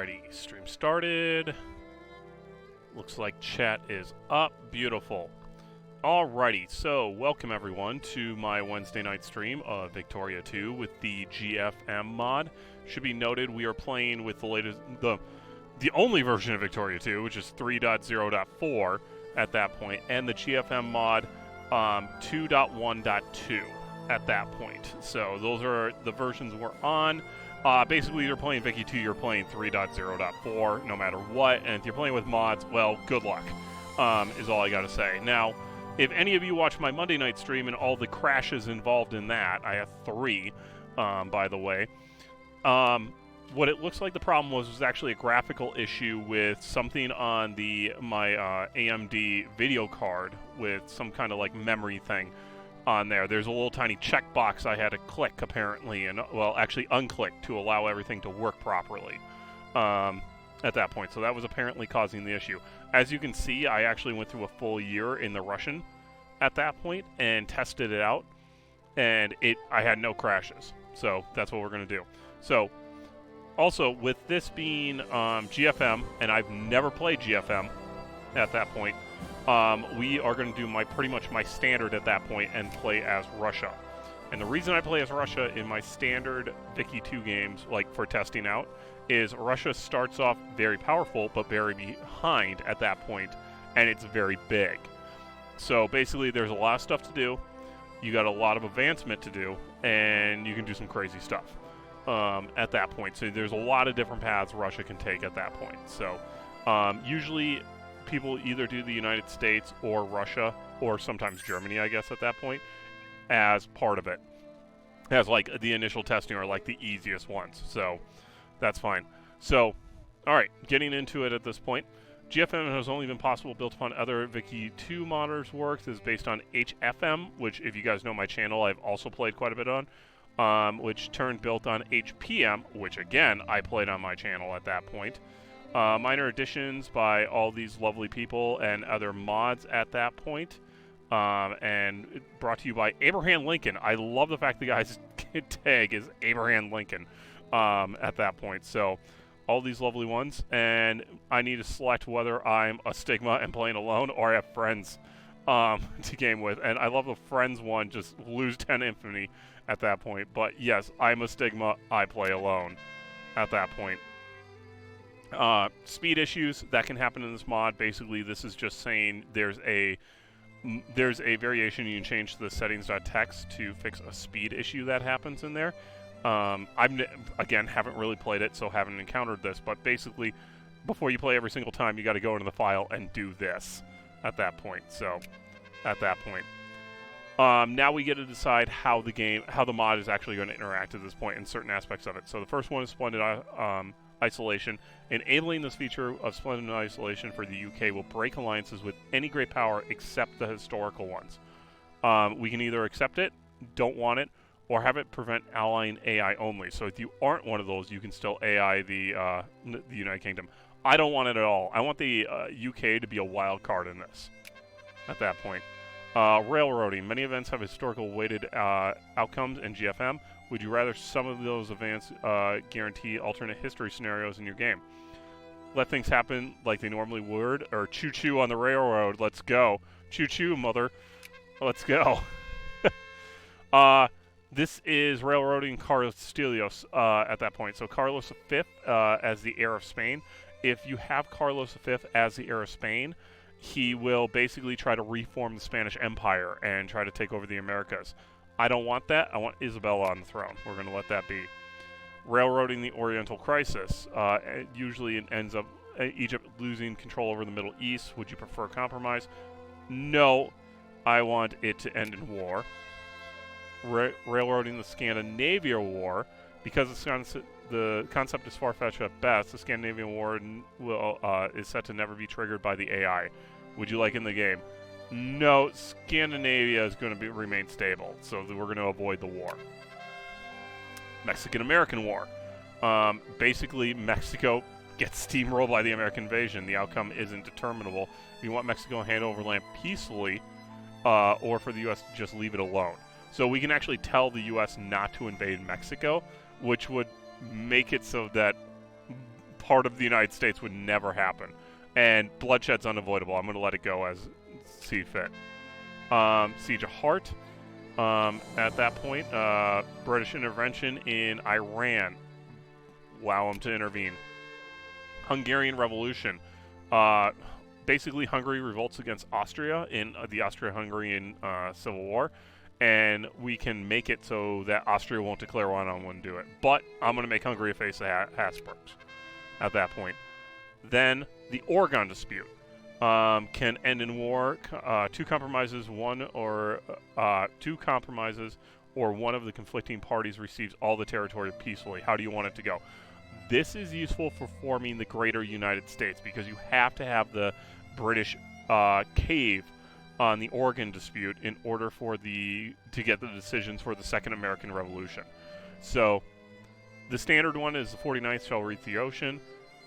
Alrighty, stream started. Looks like chat is up. Beautiful. Alrighty, so welcome everyone to my Wednesday night stream of Victoria 2 with the GFM mod. Should be noted we are playing with the latest, the only version of Victoria 2, which is 3.0.4 at that point, and the GFM mod 2.1.2 at that point. So those are the versions we're on. Basically, you're playing Vicky 2, you're playing 3.0.4, no matter what. And if you're playing with mods, well, good luck, is all I gotta say. Now, if any of you watch my Monday night stream and all the crashes involved in that, I have 3, by the way. What it looks like the problem was actually a graphical issue with something on my AMD video card with some kind of like memory thing on there. There's a little tiny checkbox I had to click apparently, and well, actually unclick to allow everything to work properly at that point. So that was apparently causing the issue. As you can see, I actually went through a full year in the Russian at that point and tested it out, and I had no crashes. So that's what we're going to do. So also, with this being GFM, and I've never played GFM at that point, we are going to do pretty much my standard at that point and play as Russia. And the reason I play as Russia in my standard Vicky 2 games, like for testing out, is Russia starts off very powerful, but very behind at that point, and it's very big. So basically, there's a lot of stuff to do. You got a lot of advancement to do, and you can do some crazy stuff at that point. So there's a lot of different paths Russia can take at that point. So usually people either do the United States or Russia, or sometimes Germany, I guess, at that point, as part of it, as like the initial testing or like the easiest ones. So that's fine. So, all right, getting into it at this point. GFM has only been possible built upon other Vicky 2 modders' works. Is based on HFM, which, if you guys know my channel, I've also played quite a bit on, which turned built on HPM, which again I played on my channel at that point. Minor additions by all these lovely people and other mods at that point. And brought to you by Abraham Lincoln. I love the fact the guy's tag is Abraham Lincoln at that point. So all these lovely ones. And I need to select whether I'm a Stigma and playing alone or I have friends to game with. And I love the friends one, just lose 10 infamy at that point. But yes, I'm a Stigma, I play alone at that point. Speed issues that can happen in this mod. Basically, this is just saying there's a variation you can change to the settings.txt to fix a speed issue that happens in there. Again, haven't really played it, so haven't encountered this, but basically, before you play every single time, you got to go into the file and do this at that point. So, at that point. Now we get to decide how the mod is actually going to interact at this point in certain aspects of it. So the first one is Splendid Isolation. Enabling this feature of Splendid Isolation for the UK will break alliances with any great power except the historical ones. We can either accept it, don't want it, or have it prevent allying AI only. So if you aren't one of those, you can still AI the United Kingdom. I don't want it at all. I want the UK to be a wild card in this at that point. Railroading. Many events have historical weighted outcomes in GFM. Would you rather some of those events guarantee alternate history scenarios in your game? Let things happen like they normally would, or choo-choo on the railroad. Let's go. Choo-choo, mother. Let's go. This is railroading Carlos Stelios at that point. So Carlos V as the heir of Spain. If you have Carlos V as the heir of Spain, he will basically try to reform the Spanish Empire and try to take over the Americas. I don't want that. I want Isabella on the throne. We're going to let that be. Railroading the Oriental Crisis. Usually it ends up Egypt losing control over the Middle East. Would you prefer compromise? No, I want it to end in war. Railroading the Scandinavia War. Because the concept is far-fetched at best, the Scandinavian War is set to never be triggered by the AI. Would you like in the game? No, Scandinavia is going to remain stable, so we're going to avoid the war. Mexican-American War. Basically, Mexico gets steamrolled by the American invasion. The outcome isn't determinable. If you want Mexico to hand over land peacefully, or for the U.S. to just leave it alone. So we can actually tell the U.S. not to invade Mexico, which would make it so that part of the United States would never happen. And bloodshed's unavoidable. I'm going to let it go as see fit. Siege of Heart. At that point, British intervention in Iran. Allow them to intervene. Hungarian Revolution. Basically, Hungary revolts against Austria in the Austro-Hungarian Civil War, and we can make it so that Austria won't declare war on one and do it. But I'm going to make Hungary a face of Habsburgs at that point. Then the Oregon dispute can end in war. Two compromises, or one of the conflicting parties receives all the territory peacefully. How do you want it to go? This is useful for forming the greater United States because you have to have the British cave on the Oregon dispute in order for to get the decisions for the Second American Revolution. So the standard one is the 49th shall reach the ocean.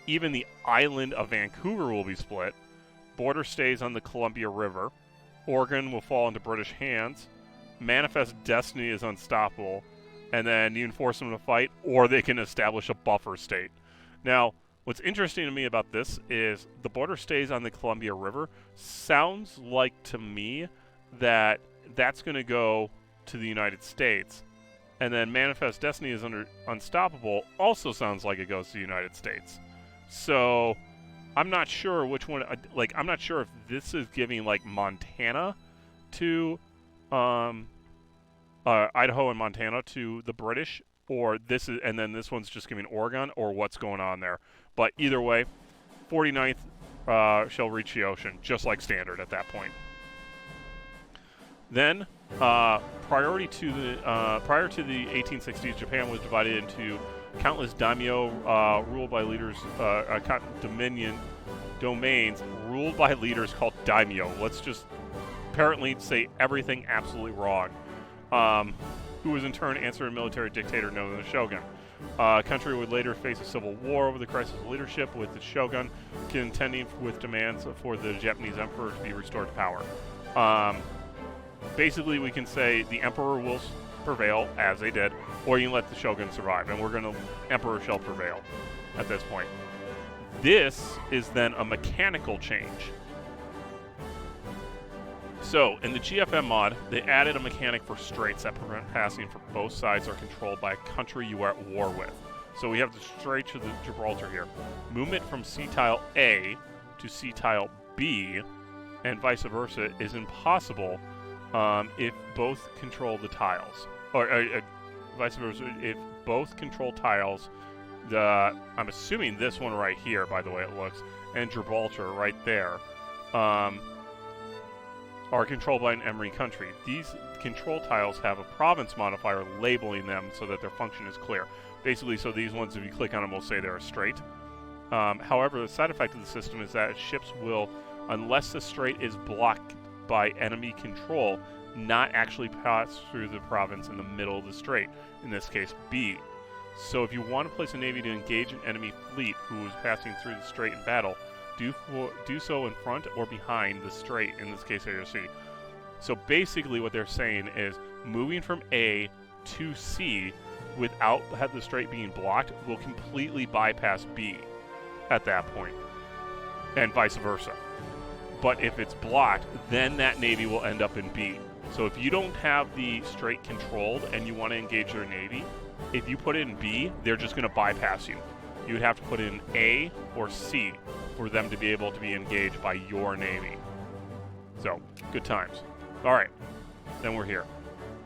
Even the island of Vancouver will be split. Border stays on the Columbia River. Oregon will fall into British hands. Manifest destiny is unstoppable. And then you can force them to fight, or they can establish a buffer state. Now, what's interesting to me about this is the border stays on the Columbia River. Sounds like to me that that's going to go to the United States. And then Manifest Destiny is unstoppable. Also sounds like it goes to the United States. So I'm not sure which one. I'm not sure if this is giving like Montana to Idaho and Montana to the British, or this is, and then this one's just giving Oregon, or what's going on there. But either way, 49th shall reach the ocean, just like standard at that point. Then, prior to the 1860s, Japan was divided into countless daimyo ruled by leaders, dominion domains ruled by leaders called daimyo. Let's just apparently say everything absolutely wrong. Who was in turn answered a military dictator known as the shogun. Country would later face a civil war over the crisis of leadership, with the shogun contending with demands for the Japanese emperor to be restored to power. Basically, we can say the emperor will prevail, as they did, or you can let the shogun survive, and emperor shall prevail at this point. This is then a mechanical change. So, in the GFM mod, they added a mechanic for straits that prevent passing for both sides are controlled by a country you are at war with. So we have the Straits of Gibraltar here. Movement from sea tile A to sea tile B, and vice versa, is impossible if both control the tiles. Or vice versa, if both control tiles, I'm assuming this one right here, by the way it looks, and Gibraltar right there, are controlled by an enemy country. These control tiles have a province modifier labeling them so that their function is clear. Basically, so these ones, if you click on them, will say they're a strait. However, the side effect of the system is that ships will, unless the strait is blocked by enemy control, not actually pass through the province in the middle of the strait, in this case B. So if you want to place a navy to engage an enemy fleet who is passing through the strait in battle, do so in front or behind the strait, in this case AOC. So basically what they're saying is moving from A to C without the strait being blocked will completely bypass B at that point, and vice versa. But if it's blocked, then that navy will end up in B. So if you don't have the strait controlled and you want to engage their navy, if you put it in B, they're just going to bypass you. You would have to put in A or C for them to be able to be engaged by your navy. So, good times. All right, then we're here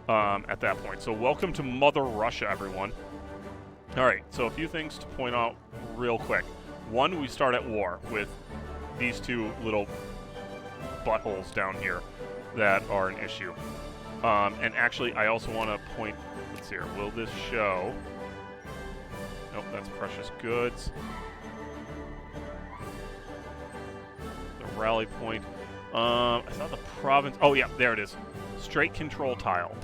at that point. So welcome to Mother Russia, everyone. All right, so a few things to point out real quick. One, we start at war with these two little buttholes down here that are an issue. And actually, I also want to point, let's see here, will this show? Nope, that's precious goods. The rally point. I thought the province, oh yeah, there it is. Straight control tile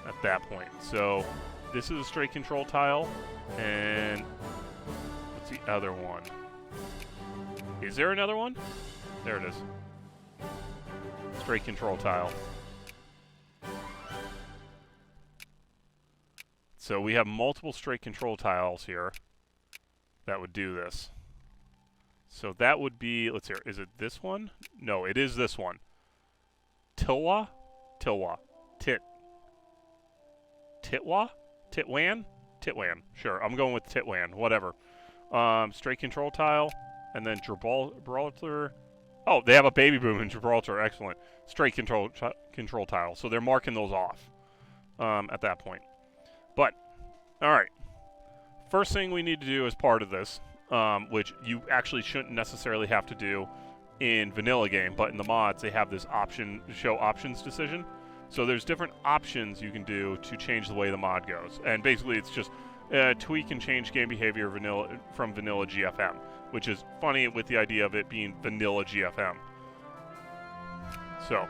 at that point. So this is a straight control tile, and what's the other one? Is there another one? There it is. Straight control tile. So we have multiple straight control tiles here. that would do this. So that would be, let's hear, is it this one? No, it is this one. Titwa? Titwan? Titwan. Sure, I'm going with Titwan, whatever. Straight control tile, and then Gibraltar. Oh, they have a baby boom in Gibraltar, excellent. Straight control tile, so they're marking those off at that point. But, alright. First thing we need to do as part of this, which you actually shouldn't necessarily have to do in vanilla game, but in the mods they have this show options decision. So there's different options you can do to change the way the mod goes. And basically it's just tweak and change game behavior from vanilla GFM, which is funny with the idea of it being vanilla GFM. So,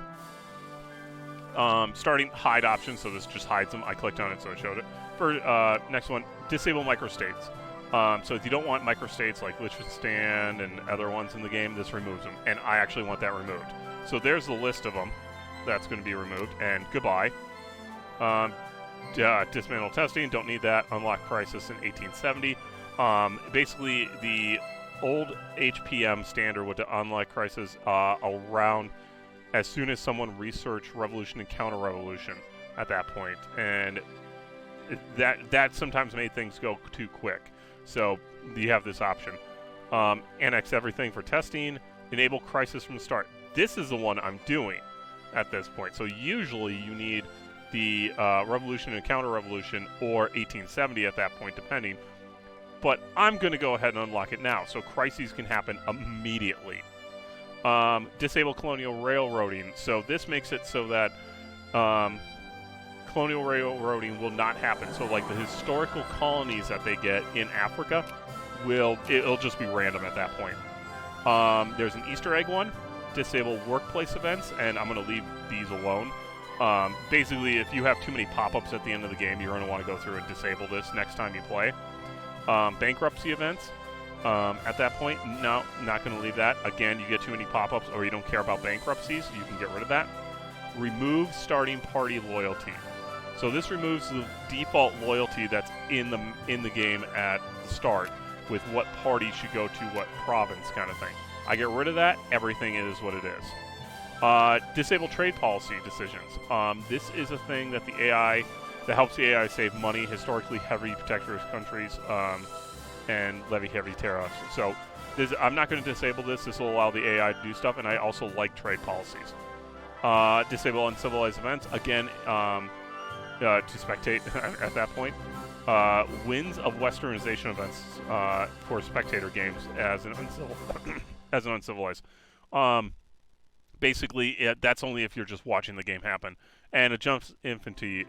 starting hide options, so this just hides them. I clicked on it so it showed it. For next one, disable microstates. So if you don't want microstates like Liechtenstein and other ones in the game, this removes them. And I actually want that removed. So there's the list of them that's going to be removed. And goodbye. Dismantle testing, don't need that. Unlock crisis in 1870. Basically, the old HPM standard would unlock crisis around as soon as someone researched revolution and counter-revolution at that point. And that sometimes made things go too quick. So you have this option. Annex everything for testing. Enable crisis from the start. This is the one I'm doing at this point. So usually you need the revolution and counter-revolution or 1870 at that point, depending. But I'm going to go ahead and unlock it now, so crises can happen immediately. Disable colonial railroading. So this makes it so that colonial railroading will not happen. So like the historical colonies that they get in Africa, it'll just be random at that point. There's an Easter egg one. Disable workplace events, and I'm going to leave these alone. Basically, if you have too many pop-ups at the end of the game, you're going to want to go through and disable this next time you play. Bankruptcy events. At that point, no, not going to leave that. Again, you get too many pop-ups or you don't care about bankruptcies, you can get rid of that. Remove starting party loyalty. So this removes the default loyalty that's in the game at the start with what party should go to what province kind of thing. I get rid of that, everything is what it is. Disable trade policy decisions. This is a thing that that helps the AI save money, historically heavy protectorate countries, and levy heavy tariffs. So I'm not going to disable this. This will allow the AI to do stuff, and I also like trade policies. Disable uncivilized events. Again, to spectate at that point. Wins of westernization events for spectator games as an uncivilized. Basically, that's only if you're just watching the game happen. And it jumps infantry.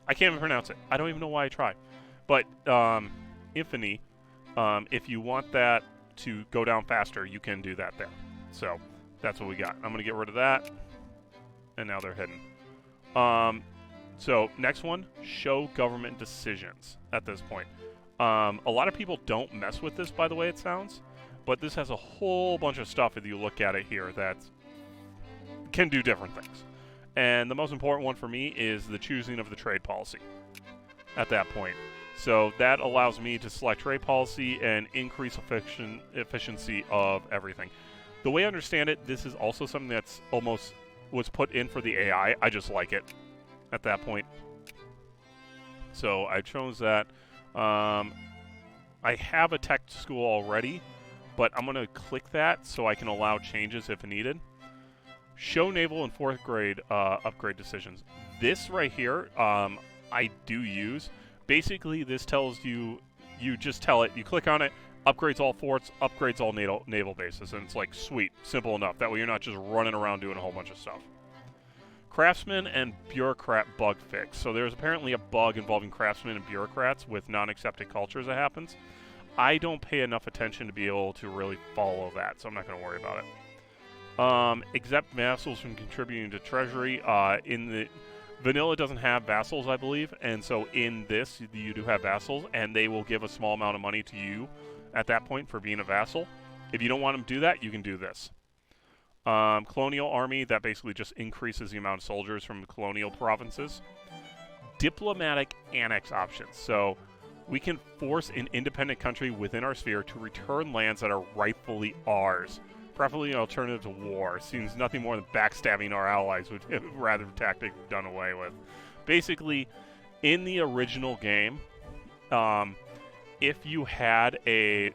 I can't even pronounce it. I don't even know why I try. But infamy, if you want that to go down faster, you can do that there. So that's what we got. I'm going to get rid of that. And now they're hidden. So next one, show government decisions at this point. A lot of people don't mess with this, by the way it sounds. But this has a whole bunch of stuff, if you look at it here, that can do different things. And the most important one for me is the choosing of the trade policy at that point. So that allows me to select trade policy and increase efficiency of everything. The way I understand it, this is also something that's almost was put in for the AI. I just like it at that point. So I chose that. I have a tech school already, but I'm going to click that so I can allow changes if needed. Show naval and 4th grade upgrade decisions. This right here, I do use. Basically, this tells you just tell it, you click on it, upgrades all forts, upgrades all naval bases, and it's like, sweet, simple enough. That way you're not just running around doing a whole bunch of stuff. Craftsman and bureaucrat bug fix. So there's apparently a bug involving craftsmen and bureaucrats with non-accepted cultures that happens. I don't pay enough attention to be able to really follow that, so I'm not going to worry about it. Exempt vassals from contributing to treasury. In the vanilla doesn't have vassals, I believe, and so in this you do have vassals, and they will give a small amount of money to you at that point for being a vassal. If you don't want them to do that, you can do this. Colonial army, that basically just increases the amount of soldiers from the colonial provinces. Diplomatic annex options. So we can force an independent country within our sphere to return lands that are rightfully ours, preferably an alternative to war. Seems nothing more than backstabbing our allies, would rather tactic done away with. Basically, in the original game, if you had a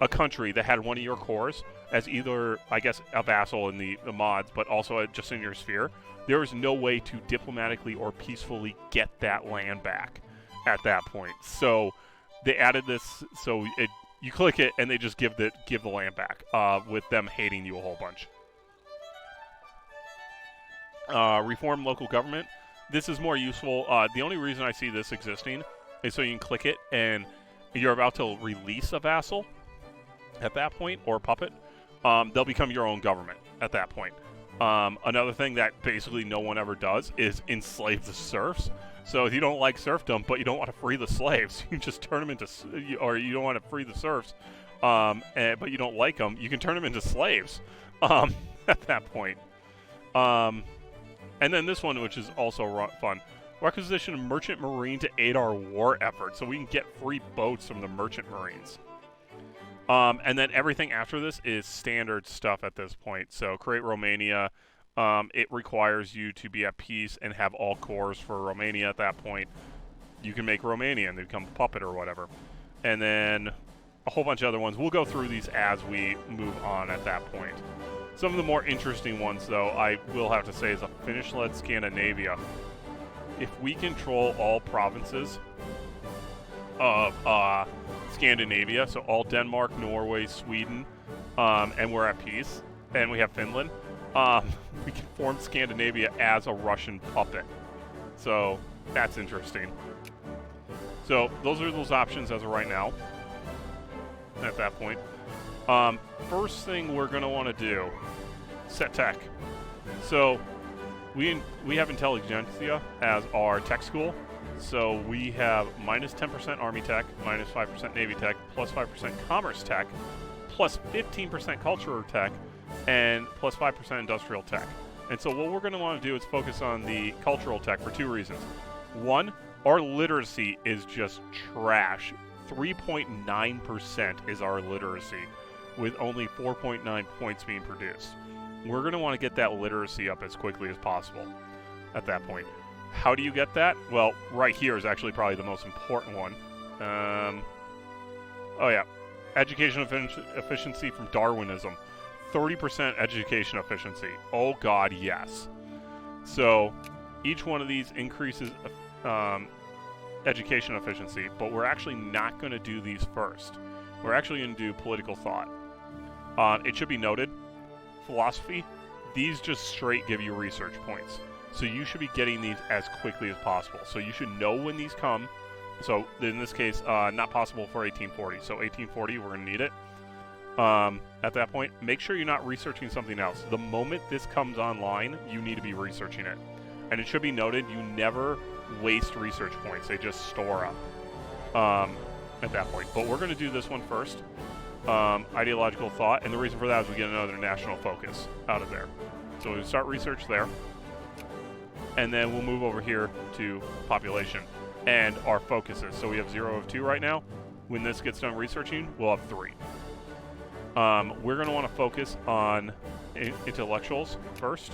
country that had one of your cores as either, I guess, a vassal in the mods, but also just in your sphere, there is no way to diplomatically or peacefully get that land back at that point. So they added this, so you click it and they just give the land back, with them hating you a whole bunch. Reform local government. This is more useful. The only reason I see this existing is so you can click it and you're about to release a vassal at that point, or a puppet. They'll become your own government at that point. Another thing that basically no one ever does is enslave the serfs. So if you don't like serfdom, but you don't want to free the slaves, you can just turn them into, or you don't want to free the serfs, but you don't like them, you can turn them into slaves at that point. And then this one, which is also fun. Requisition a merchant marine to aid our war effort, so we can get free boats from the merchant marines. And then everything after this is standard stuff at this point. So create Romania. It requires you to be at peace and have all cores for Romania at that point. You can make Romania and they become a puppet or whatever. And then a whole bunch of other ones. We'll go through these as we move on at that point. Some of the more interesting ones, though, I will have to say, is a Finnish-led Scandinavia. If we control all provinces of Scandinavia, so all Denmark, Norway, Sweden, and we're at peace, and we have Finland, we can form Scandinavia as a Russian puppet. So that's interesting. So those are those options as of right now at that point. First thing we're going to want to do, set tech. So we have Intelligentsia as our tech school. So we have minus 10% Army tech, minus 5% Navy tech, plus 5% Commerce tech, plus 15% Culture tech, and plus 5% Industrial tech. And so what we're going to want to do is focus on the cultural tech for two reasons. One, our literacy is just trash. 3.9% is our literacy, with only 4.9 points being produced. We're going to want to get that literacy up as quickly as possible at that point. How do you get that? Well, right here is actually probably the most important one. Oh yeah, education efficiency from Darwinism. 30% education efficiency. Oh god, yes. So each one of these increases education efficiency, but we're actually not going to do these first. We're actually going to do political thought. It should be noted, philosophy, these just straight give you research points. So you should be getting these as quickly as possible. So you should know when these come. So in this case, not possible for 1840. So 1840, we're going to need it. At that point, make sure you're not researching something else. The moment this comes online, you need to be researching it. And it should be noted, you never waste research points. They just store up at that point. But we're going to do this one first. Ideological thought. And the reason for that is we get another national focus out of there. So we start research there. And then we'll move over here to population and our focuses. So we have 0 of 2 right now. When this gets done researching, we'll have 3. We're going to want to focus on intellectuals first.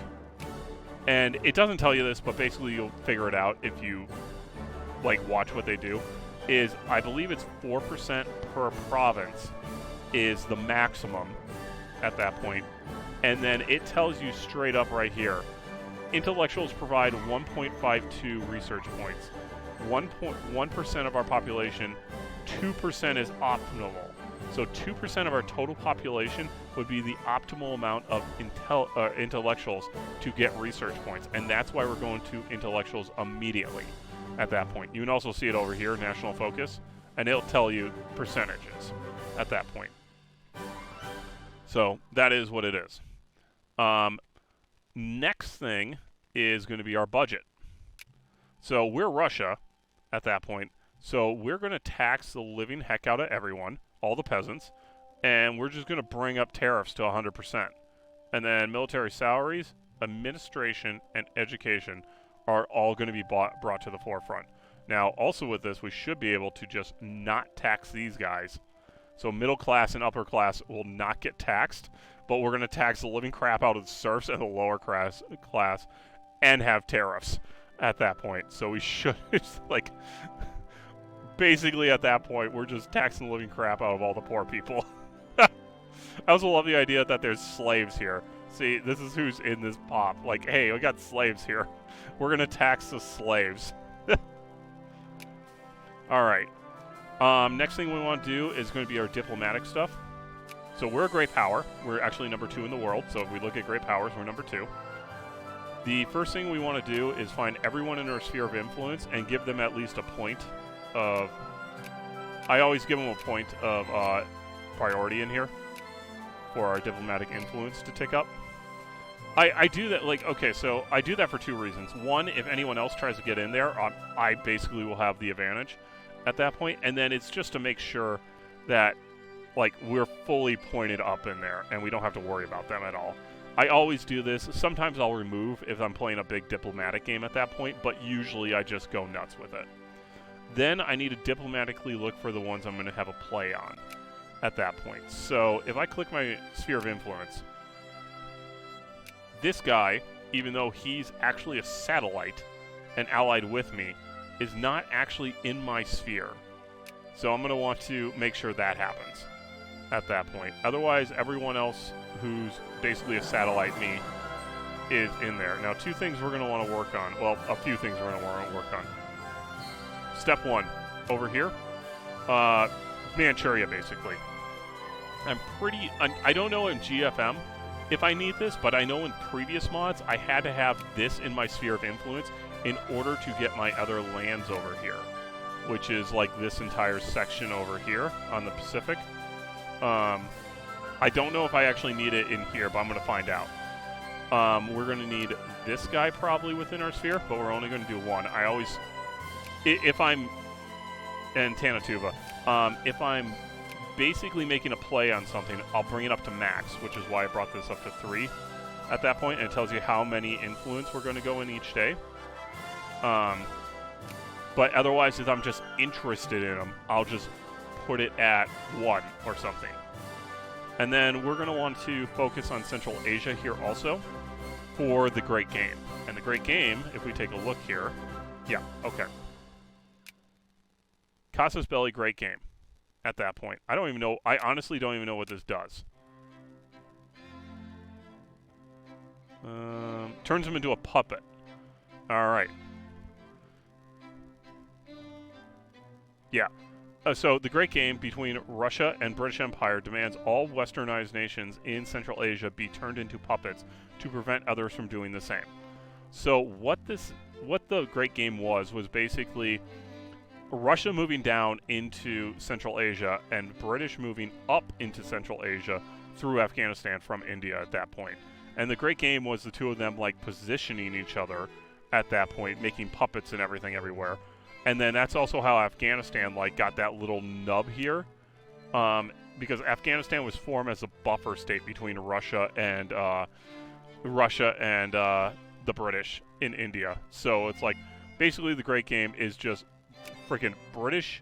And it doesn't tell you this, but basically you'll figure it out if you watch what they do. Is I believe it's 4% per province is the maximum at that point. And then it tells you straight up right here. Intellectuals provide 1.52 research points. 1% of our population, 2% is optimal. So 2% of our total population would be the optimal amount of intellectuals to get research points. And that's why we're going to intellectuals immediately at that point. You can also see it over here, national focus, and it'll tell you percentages at that point. So that is what it is. Next thing is going to be our budget. So we're Russia at that point. So we're going to tax the living heck out of everyone, all the peasants, and we're just going to bring up tariffs to 100%. And then military salaries, administration, and education are all going to be brought to the forefront. Now, also with this, we should be able to just not tax these guys. So middle class and upper class will not get taxed, but we're going to tax the living crap out of the serfs and the lower class and have tariffs at that point. So we should, like, basically at that point, we're just taxing the living crap out of all the poor people. I also love the idea that there's slaves here. See, this is who's in this pop. Like, hey, we got slaves here. We're going to tax the slaves. All right. Next thing we want to do is going to be our diplomatic stuff. So we're a great power. We're actually number 2 in the world. So if we look at great powers, we're number 2. The first thing we want to do is find everyone in our sphere of influence and give them at least a point of... I always give them a point of priority in here for our diplomatic influence to tick up. I do that, like, okay, so I do that for 2 reasons. One, if anyone else tries to get in there, I basically will have the advantage at that point. And then it's just to make sure that, like, we're fully pointed up in there and we don't have to worry about them at all. I always do this. Sometimes I'll remove if I'm playing a big diplomatic game at that point, but usually I just go nuts with it. Then I need to diplomatically look for the ones I'm going to have a play on at that point. So if I click my sphere of influence, this guy, even though he's actually a satellite and allied with me, is not actually in my sphere. So I'm going to want to make sure that happens at that point. Otherwise, everyone else who's basically a satellite me is in there. Now, 2 things we're going to want to work on. Well, a few things we're going to want to work on. Step 1, over here. Manchuria, basically. I don't know in GFM if I need this, but I know in previous mods I had to have this in my sphere of influence in order to get my other lands over here, which is like this entire section over here on the Pacific. I don't know if I actually need it in here, but I'm going to find out. We're going to need this guy probably within our sphere, but we're only going to do 1. I always, if I'm, and Tanatuba, if I'm basically making a play on something, I'll bring it up to max, which is why I brought this up to 3 at that point, and it tells you how many influence we're going to go in each day. But otherwise, if I'm just interested in them, I'll just put it at 1 or something. And then we're going to want to focus on Central Asia here also for the Great Game. And the Great Game, if we take a look here, yeah, okay. Casus Belli Great Game. At that point, I honestly don't even know what this does. Turns him into a puppet. Alright. Yeah. So the Great Game between Russia and British Empire demands all westernized nations in Central Asia be turned into puppets to prevent others from doing the same. So what the Great Game was basically Russia moving down into Central Asia and British moving up into Central Asia through Afghanistan from India at that point. And the Great Game was the 2 of them, like, positioning each other at that point, making puppets and everything everywhere. And then that's also how Afghanistan, like, got that little nub here. Because Afghanistan was formed as a buffer state between Russia and the British in India. So it's like, basically the Great Game is just freaking British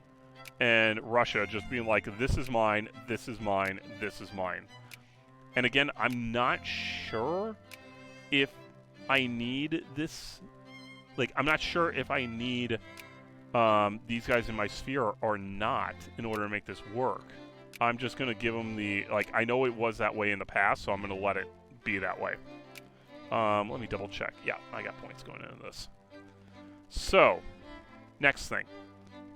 and Russia just being like, this is mine, this is mine, this is mine. And again, I'm not sure if I need this. Like, I'm not sure if I need these guys in my sphere or not in order to make this work. I'm just going to give them the, like, I know it was that way in the past, so I'm going to let it be that way. Let me double check. Yeah, I got points going into this. So, next thing.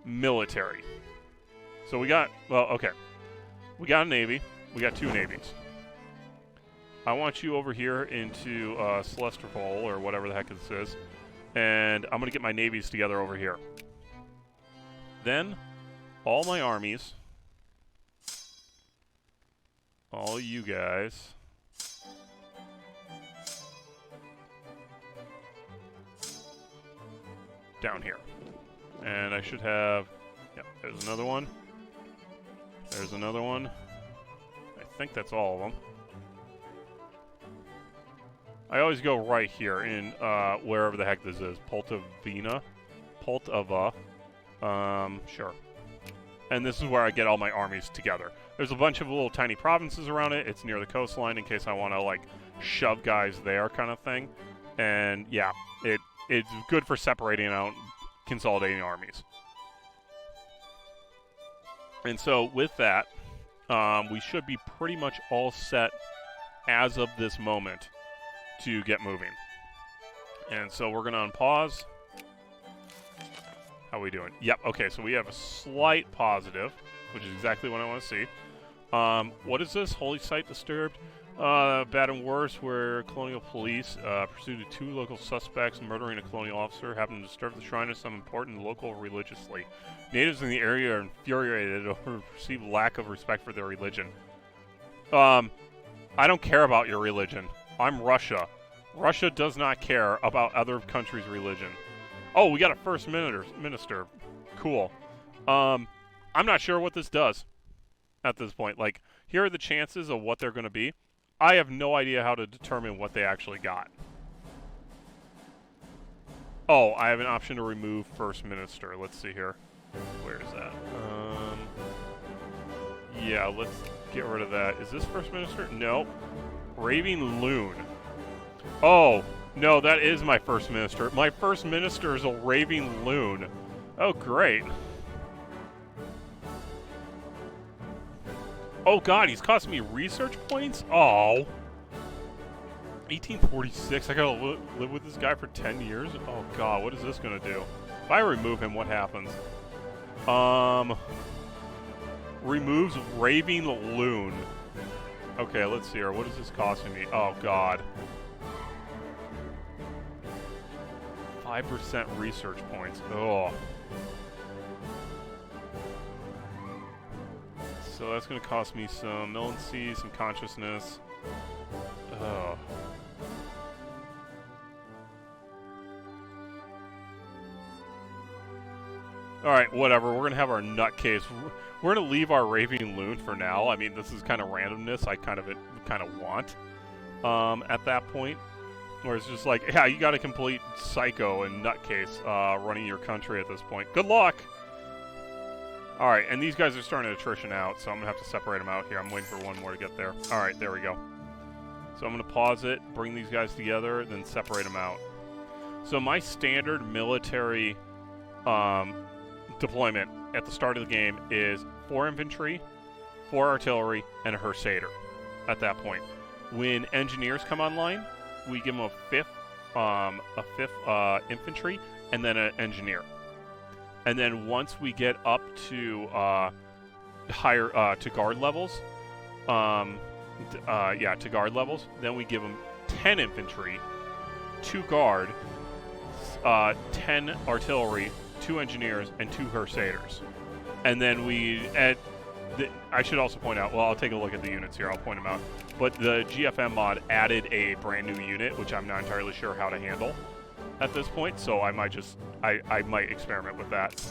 Military. So we got, well, okay. We got a navy. We got 2 navies. I want you over here into Celestial or whatever the heck this is. And I'm going to get my navies together over here. Then, all my armies, all you guys, down here. And I should have, yeah, there's another one. There's another one. I think that's all of them. I always go right here in wherever the heck this is. Poltava. Sure. And this is where I get all my armies together. There's a bunch of little tiny provinces around it. It's near the coastline in case I want to, like, shove guys there kind of thing. And, yeah, it's good for separating out, consolidating armies. And so, with that, we should be pretty much all set as of this moment to get moving. And so we're going to unpause. How are we doing? Yep, okay, so we have a slight positive, which is exactly what I want to see. What is this? Holy site disturbed? Bad and worse, where colonial police pursued 2 local suspects murdering a colonial officer, happened to disturb the shrine of some important local religiously. Natives in the area are infuriated over perceived lack of respect for their religion. I don't care about your religion. I'm Russia. Russia does not care about other countries' religion. Oh, we got a first minister. Cool. I'm not sure what this does at this point. Like, here are the chances of what they're going to be. I have no idea how to determine what they actually got. Oh, I have an option to remove first minister. Let's see here. Where is that? Yeah, let's get rid of that. Is this first minister? No. Raving Loon. Oh, no, that is my first minister. My first minister is a raving loon. Oh, great. Oh, God, he's costing me research points? Oh. 1846. I gotta live with this guy for 10 years? Oh, God, what is this gonna do? If I remove him, what happens? Removes raving loon. Okay, let's see here. What is this costing me? Oh, God. 5% research points. Oh. So that's going to cost me some militancy, some consciousness. Oh. Alright, whatever. We're going to have our nutcase. We're going to leave our raving loon for now. I mean, this is kind of randomness I kind of want at that point. Where it's just like, yeah, you got a complete psycho and nutcase running your country at this point. Good luck! Alright, and these guys are starting to attrition out, so I'm going to have to separate them out here. I'm waiting for one more to get there. Alright, there we go. So I'm going to pause it, bring these guys together, then separate them out. So my standard military deployment at the start of the game is 4 infantry, 4 artillery, and a Crusader at that point. When engineers come online, we give them a fifth infantry, and then an engineer. And then once we get up to higher to guard levels, to guard levels, then we give them 10 infantry, 2 guard, 10 artillery, 2 engineers, and 2 Crusaders. And then I should also point out, well, I'll take a look at the units here. I'll point them out. But the GFM mod added a brand new unit, which I'm not entirely sure how to handle at this point. So I might I might experiment with that.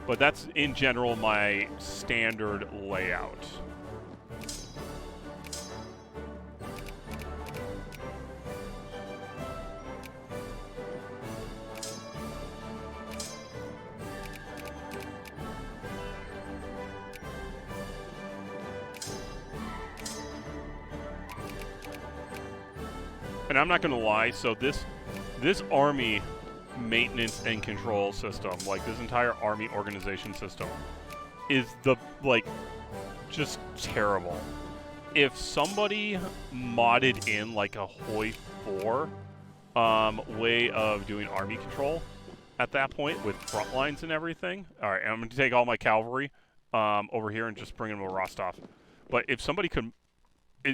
But that's, in general, my standard layout. And I'm not going to lie, so this army maintenance and control system, like this entire army organization system, is just terrible. If somebody modded in like a Hoi 4 way of doing army control at that point with front lines and everything, all right, I'm going to take all my cavalry over here and just bring them to Rostov. But if somebody could,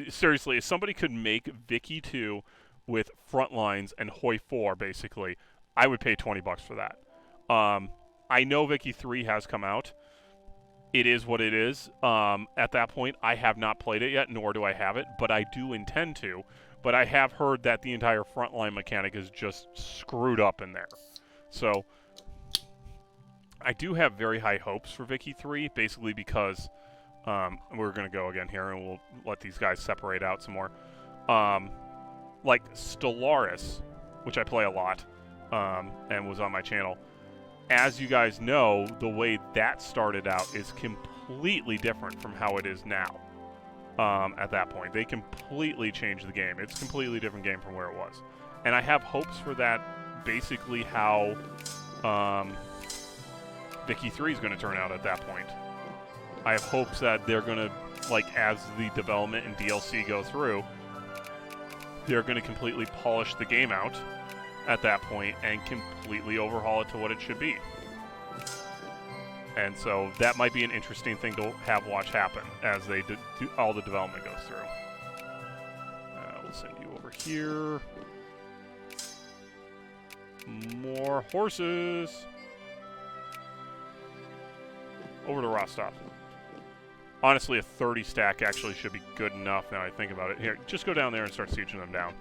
seriously, if somebody could make Vicky 2 with front lines and Hoi 4, basically, I would pay $20 for that. I know Vicky 3 has come out. It is what it is. At that point, I have not played it yet, nor do I have it, but I do intend to. But I have heard that the entire frontline mechanic is just screwed up in there. So, I do have very high hopes for Vicky 3, basically because we're going to go again here, and we'll let these guys separate out some more. Like Stellaris, which I play a lot, and was on my channel. As you guys know, the way that started out is completely different from how it is now. At that point, they completely changed the game. It's a completely different game from where it was. And I have hopes for that, basically how Vicky 3 is going to turn out at that point. I have hopes that they're going to, like, as the development and DLC go through, they're going to completely polish the game out at that point and completely overhaul it to what it should be. And so that might be an interesting thing to have watch happen as they do all the development goes through. We'll send you over here. More horses. Over to Rostov. Honestly, a 30 stack actually should be good enough now I think about it. Here, just go down there and start sieging them down.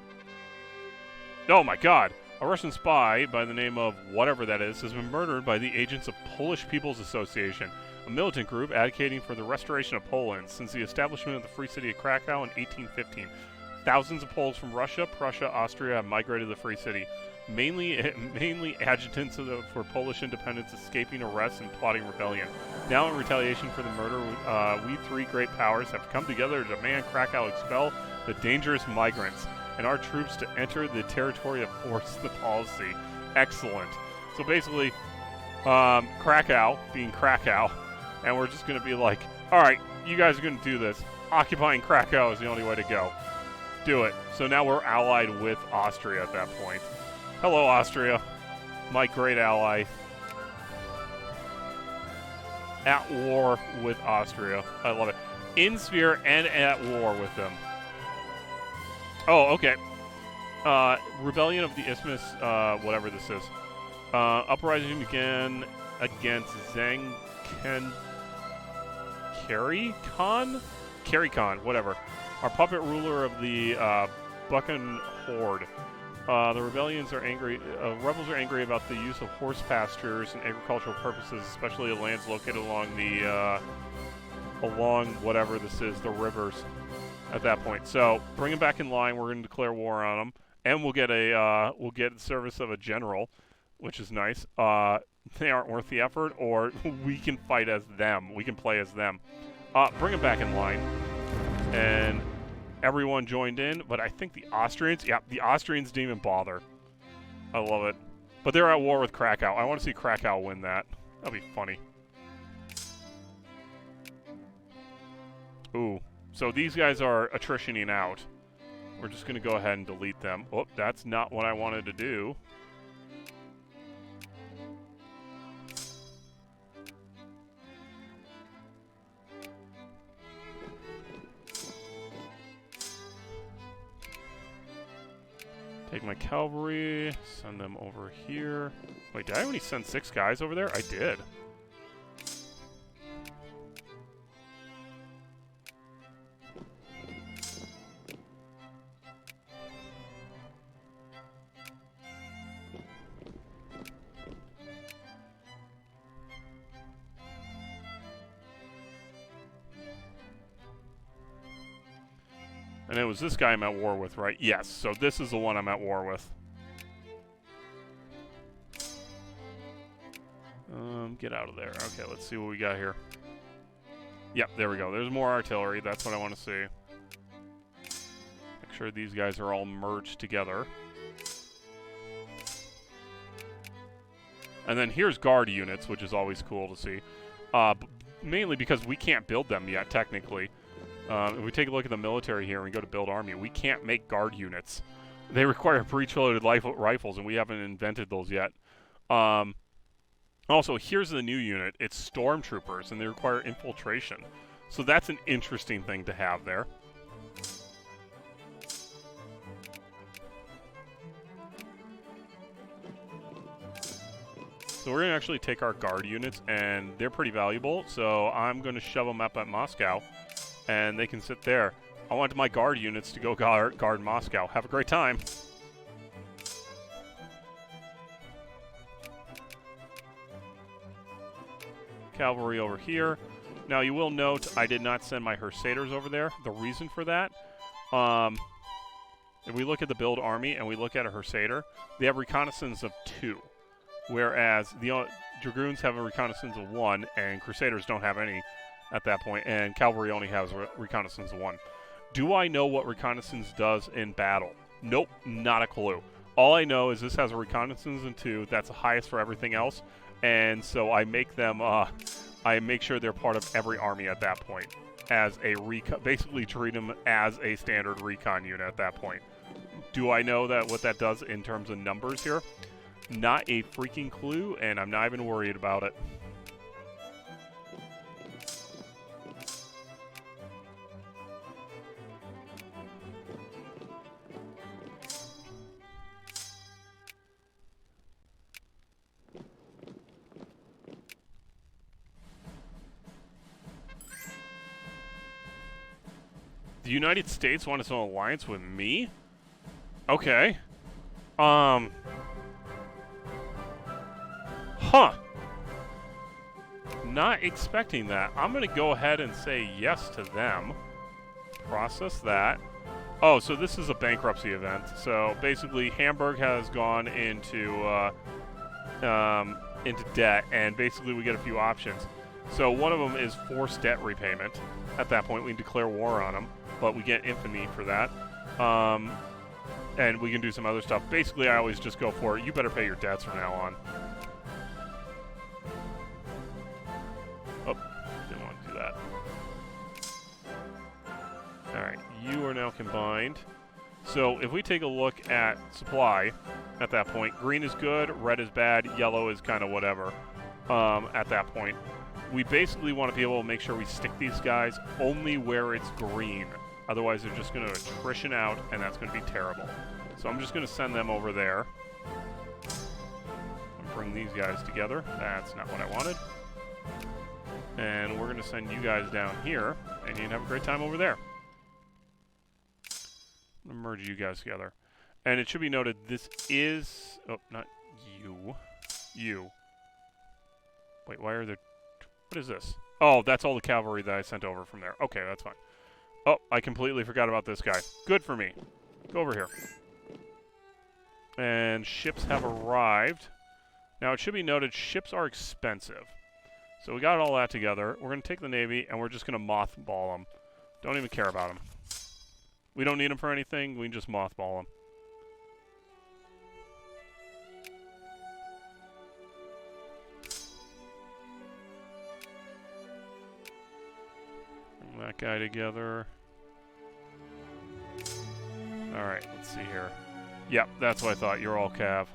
Oh my god! A Russian spy by the name of whatever that is has been murdered by the agents of Polish People's Association, a militant group advocating for the restoration of Poland since the establishment of the Free City of Krakow in 1815. Thousands of Poles from Russia, Prussia, Austria have migrated to the Free City, mainly adjutants for Polish independence escaping arrests and plotting rebellion. Now in retaliation for the murder, we three great powers have come together to demand Krakow expel the dangerous migrants and our troops to enter the territory to force the policy. Excellent. So basically, Krakow being Krakow, and we're just going to be like, all right, you guys are going to do this. Occupying Krakow is the only way to go. Do it. So now we're allied with Austria at that point. Hello, Austria. My great ally. At war with Austria. I love it. In sphere and at war with them. Oh, okay. Rebellion of the Isthmus, whatever this is. Uprising began against Zhang Khan, whatever. Our puppet ruler of the Buchan Horde. The rebellions are angry. Rebels are angry about the use of horse pastures and agricultural purposes, especially of lands located along the along whatever this is, the rivers. At that point, so bring them back in line. We're going to declare war on them, and we'll get the service of a general, which is nice. They aren't worth the effort, or we can fight as them. We can play as them. Bring them back in line, and everyone joined in. But I think the Austrians, the Austrians didn't even bother. I love it. But they're at war with Krakow. I want to see Krakow win that. That'd be funny. Ooh. So these guys are attritioning out. We're just going to go ahead and delete them. Oh, that's not what I wanted to do. Take my cavalry, send them over here. Wait, did I only send 6 guys over there? I did. And it was this guy I'm at war with, right? Yes, so this is the one I'm at war with. Get out of there. Okay, let's see what we got here. Yep, there we go. There's more artillery. That's what I want to see. Make sure these guys are all merged together. And then here's guard units, which is always cool to see. Mainly because we can't build them yet, technically. If we take a look at the military here and we go to build army, we can't make guard units. They require breech-loaded rifles, and we haven't invented those yet. Also, here's the new unit. It's stormtroopers, and they require infiltration. So that's an interesting thing to have there. So we're going to actually take our guard units, and they're pretty valuable. So I'm going to shove them up at Moscow, and they can sit there. I want my guard units to go guard Moscow. Have a great time. Cavalry over here. Now, you will note I did not send my Crusaders over there. The reason for that, if we look at the build army and we look at a Crusader, they have reconnaissance of 2, whereas the Dragoons have a reconnaissance of 1, and Crusaders don't have any at that point, and Cavalry only has reconnaissance of 1. Do I know what reconnaissance does in battle? Nope, not a clue. All I know is this has a reconnaissance of 2. That's the highest for everything else, and so I make them. I make sure they're part of every army at that point, as a basically treat them as a standard recon unit at that point. Do I know what that does in terms of numbers here? Not a freaking clue, and I'm not even worried about it. The United States wants an alliance with me? Okay. Huh. Not expecting that. I'm going to go ahead and say yes to them. Process that. Oh, so this is a bankruptcy event. So basically, Hamburg has gone into debt, and basically we get a few options. So one of them is forced debt repayment. At that point, we can declare war on them, but we get infamy for that. And we can do some other stuff. Basically, I always just go for it. You better pay your debts from now on. Oh, didn't want to do that. Alright, you are now combined. So if we take a look at supply, at that point, green is good, red is bad, yellow is kind of whatever. At that point, we basically want to be able to make sure we stick these guys only where it's green. Otherwise, they're just going to attrition out, and that's going to be terrible. So I'm just going to send them over there. And bring these guys together. That's not what I wanted. And we're going to send you guys down here, and you can have a great time over there. I'm going to merge you guys together. And it should be noted, this is... Oh, not you. You. Wait, why are there... What is this? Oh, that's all the cavalry that I sent over from there. Okay, that's fine. Oh, I completely forgot about this guy. Good for me. Go over here. And ships have arrived. Now, it should be noted, ships are expensive. So we got all that together. We're going to take the Navy, and we're just going to mothball them. Don't even care about them. We don't need them for anything. We can just mothball them. Bring that guy together. Alright, let's see here. Yep, that's what I thought. You're all cav.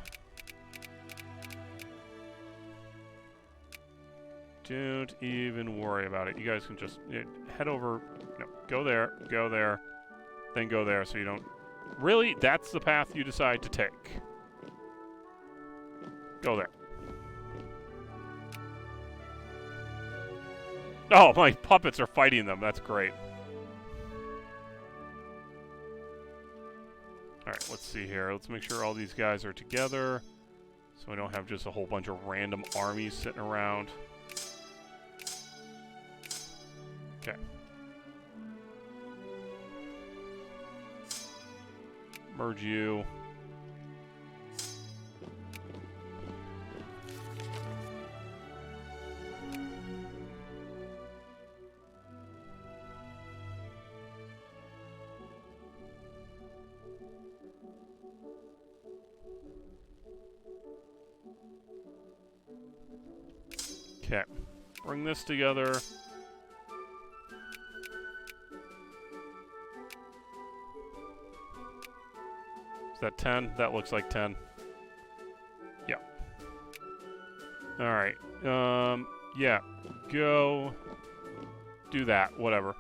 Don't even worry about it. You guys can just head over. No, go there, then go there so you don't... Really? That's the path you decide to take. Go there. Oh, my puppets are fighting them. That's great. Alright, let's see here. Let's make sure all these guys are together so we don't have just a whole bunch of random armies sitting around. Okay. Merge you. Okay. Bring this together. Is that 10? That looks like 10. Yeah. Alright. Yeah. Go. Do that. Whatever.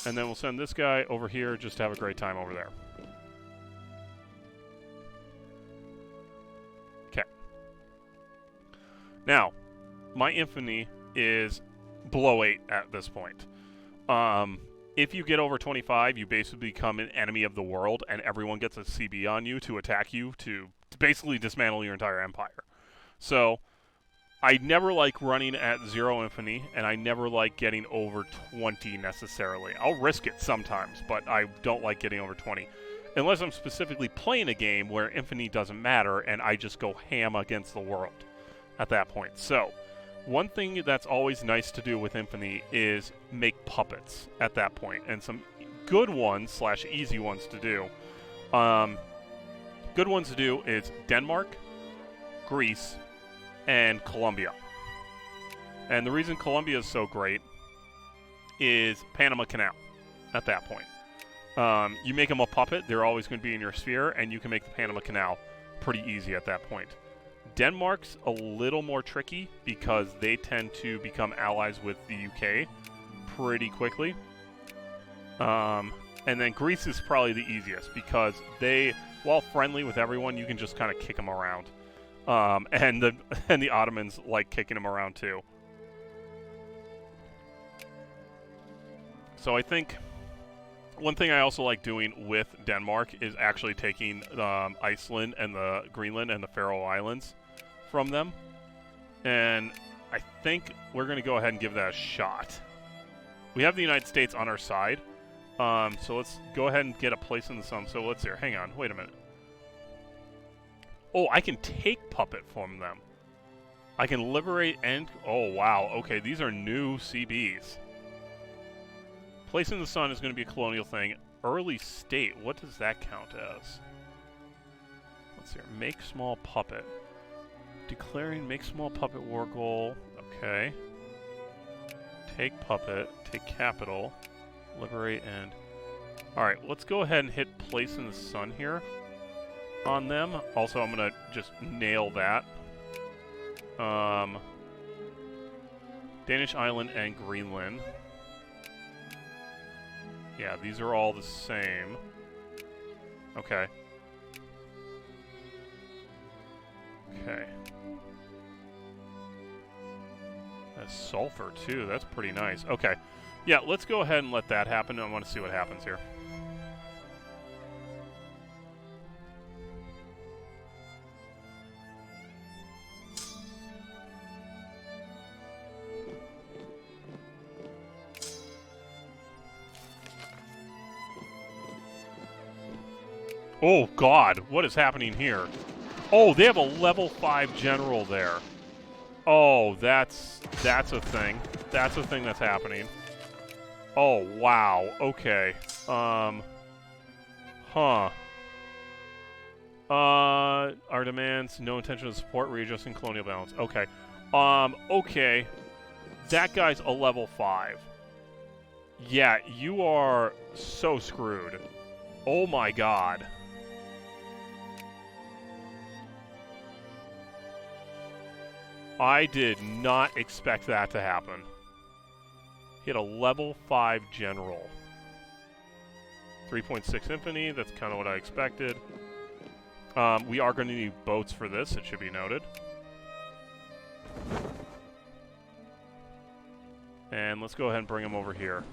And then we'll send this guy over here just to have a great time over there. Okay. Now, my infamy is below 8 at this point. If you get over 25, you basically become an enemy of the world, and everyone gets a CB on you to attack you to basically dismantle your entire empire. So, I never like running at 0 infamy, and I never like getting over 20 necessarily. I'll risk it sometimes, but I don't like getting over 20. unless I'm specifically playing a game where infamy doesn't matter and I just go ham against the world at that point. So, one thing that's always nice to do with infamy is make puppets at that point, and some good ones / easy ones to do. Good ones to do is Denmark, Greece, and Colombia. And the reason Colombia is so great is Panama Canal at that point. You make them a puppet, they're always going to be in your sphere, and you can make the Panama Canal pretty easy at that point. Denmark's a little more tricky because they tend to become allies with the UK pretty quickly. And then Greece is probably the easiest because they, while friendly with everyone, you can just kind of kick them around. And the Ottomans like kicking them around too. So I think one thing I also like doing with Denmark is actually taking Iceland and the Greenland and the Faroe Islands from them. And I think we're going to go ahead and give that a shot. We have the United States on our side. So let's go ahead and get a place in the sun. So let's see. Hang on. Wait a minute. Oh, I can take puppet from them. I can liberate and... Oh, wow. Okay, these are new CBs. Place in the sun is going to be a colonial thing. Early state, what does that count as? Let's see here. Make small puppet. Declaring make small puppet war goal. Okay. Take puppet. Take capital. Liberate and... Alright, let's go ahead and hit place in the sun here on them. Also, I'm going to just nail that. Danish island and Greenland. Yeah, these are all the same. Okay. Okay. That's sulfur, too. That's pretty nice. Okay. Yeah, let's go ahead and let that happen. I want to see what happens here. Oh, God. What is happening here? Oh, they have a level 5 general there. Oh, that's a thing. That's a thing that's happening. Oh, wow. Okay. Huh. Our demands, no intention to support, readjusting colonial balance. Okay. Okay. That guy's a level 5. Yeah, you are so screwed. Oh my God. I did not expect that to happen. He had a level 5 general. 3.6 infantry, that's kind of what I expected. We are going to need boats for this, it should be noted. And let's go ahead and bring him over here.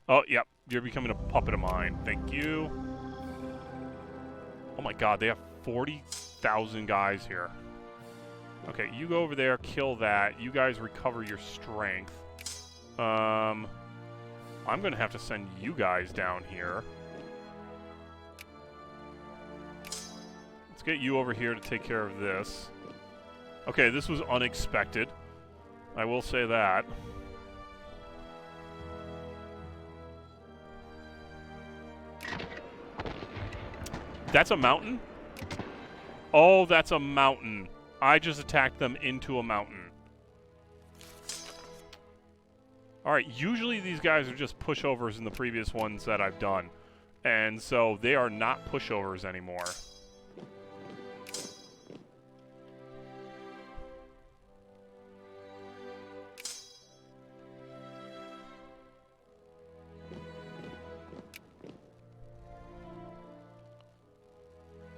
Oh, yep, you're becoming a puppet of mine. Thank you. Oh my God, they have 40,000 guys here. Okay, you go over there, kill that. You guys recover your strength. I'm going to have to send you guys down here. Let's get you over here to take care of this. Okay, this was unexpected. I will say that. That's a mountain? Oh, that's a mountain. I just attacked them into a mountain. Alright, usually these guys are just pushovers in the previous ones that I've done. And so they are not pushovers anymore.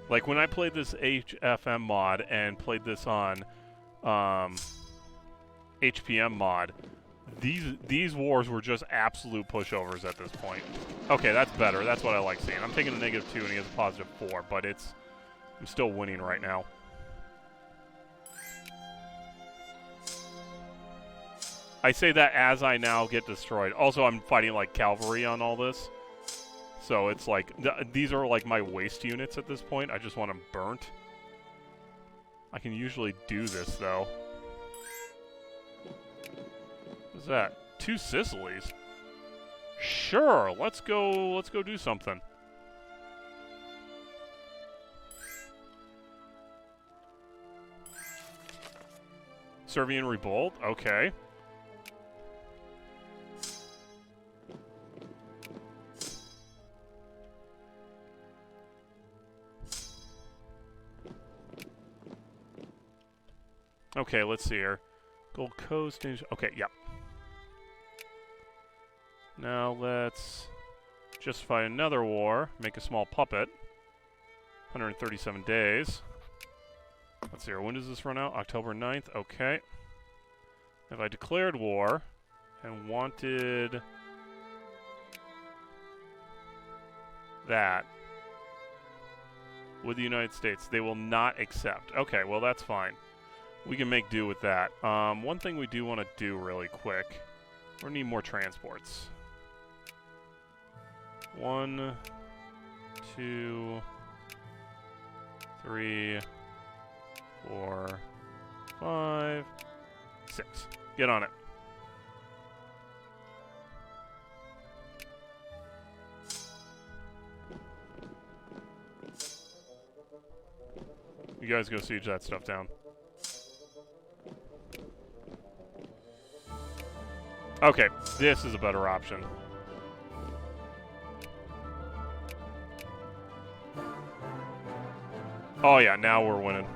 Like, when I played this HFM mod and played this on HPM mod, these wars were just absolute pushovers at this point. Okay, that's better. That's what I like seeing. I'm taking a -2 and he has a +4, but I'm still winning right now. I say that as I now get destroyed. Also, I'm fighting like cavalry on all this. So it's like, these are like my waste units at this point. I just want them burnt. I can usually do this though. What's that? 2 Sicilies? Sure, let's go do something. Servian Revolt, okay. Okay, let's see here. Gold Coast, okay, yep. Now let's justify another war, make a small puppet. 137 days. Let's see here, when does this run out? October 9th, okay. If I declared war and wanted that with the United States, they will not accept. Okay, well that's fine. We can make do with that. One thing we do want to do really quick, we're gonna need more transports. 1, 2, 3, 4, 5, 6. Get on it. You guys go siege that stuff down. Okay, this is a better option. Oh yeah, now we're winning.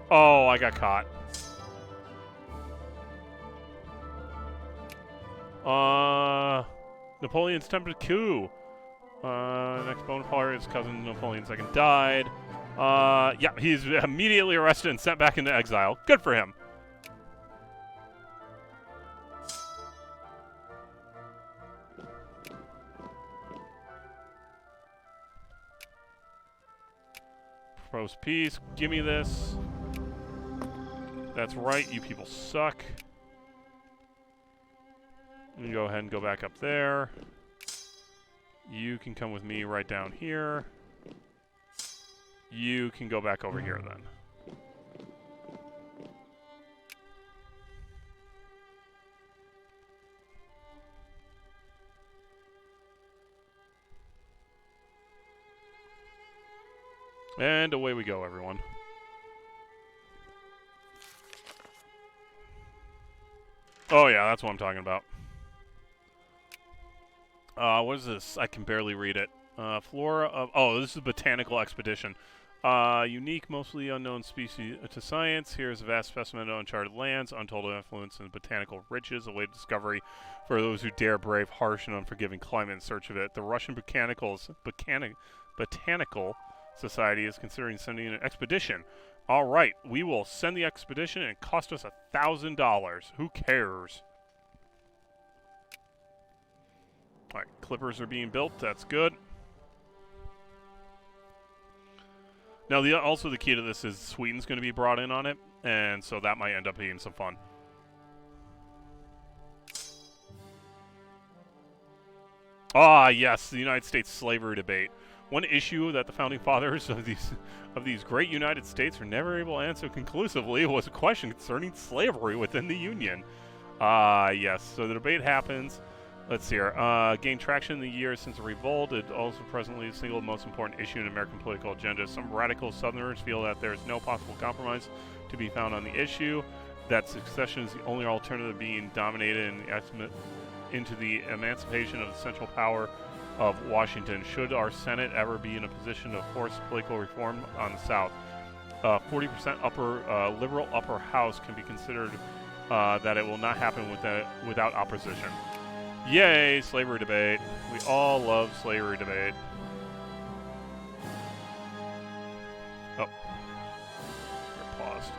Oh, I got caught. Napoleon's attempted coup. Next Bonaparte, his cousin Napoleon II died. Yeah, he's immediately arrested and sent back into exile. Good for him. Proposed peace. Give me this. That's right, you people suck. Let me go ahead and go back up there. You can come with me right down here. You can go back over here then. And away we go, everyone. Oh yeah, that's what I'm talking about. What is this? I can barely read it. Flora of... Oh, this is a botanical expedition. Unique, mostly unknown species to science. Here's a vast specimen of uncharted lands, untold influence and botanical riches, awaited discovery for those who dare brave harsh and unforgiving climate in search of it. The Russian Botanical Society is considering sending an expedition. All right, we will send the expedition and it cost us $1,000. Who cares? All right, clippers are being built. That's good. Now, also the key to this is Sweden's going to be brought in on it, and so that might end up being some fun. Ah, yes, the United States slavery debate. One issue that the founding fathers of these great United States were never able to answer conclusively was a question concerning slavery within the Union. Yes, so the debate happens. Let's see here. Gained traction in the years since the revolt. It also presently the single most important issue in American political agenda. Some radical Southerners feel that there is no possible compromise to be found on the issue, that secession is the only alternative being dominated into the emancipation of the central power of Washington. Should our Senate ever be in a position to force political reform on the South? 40% liberal upper house can be considered that it will not happen without opposition. Yay, slavery debate. We all love slavery debate. Oh. We're paused.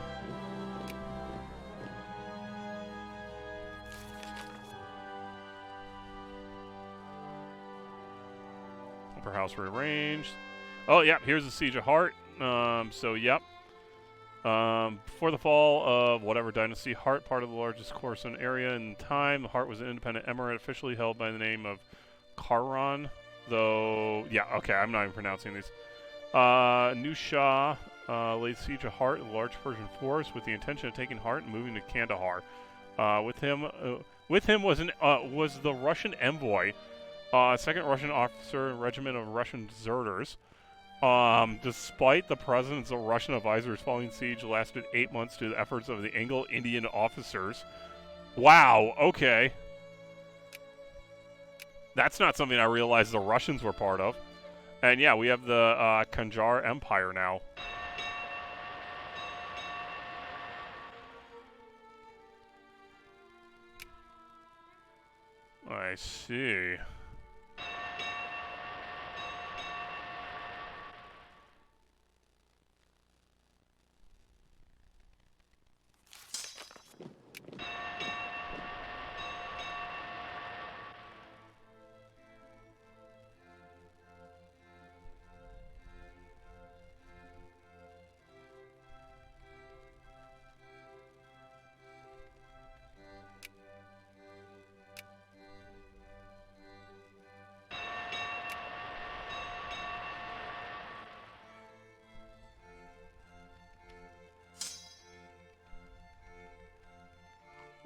Upper house rearranged. Oh, yeah, here's the Siege of Heart. So, yep. Before the fall of whatever dynasty, Hart, part of the largest Khorasan area in time, Hart was an independent emirate officially held by the name of Kharan, though, yeah, okay, I'm not even pronouncing these. New Shah laid siege to Hart, a large Persian force, with the intention of taking Hart and moving to Kandahar. With him was the Russian envoy, second Russian officer in a regiment of Russian deserters. Despite the presence of Russian advisors, following siege lasted 8 months due to the efforts of the Anglo-Indian officers. Wow, okay. That's not something I realized the Russians were part of. And yeah, we have the Kanjar Empire now. I see.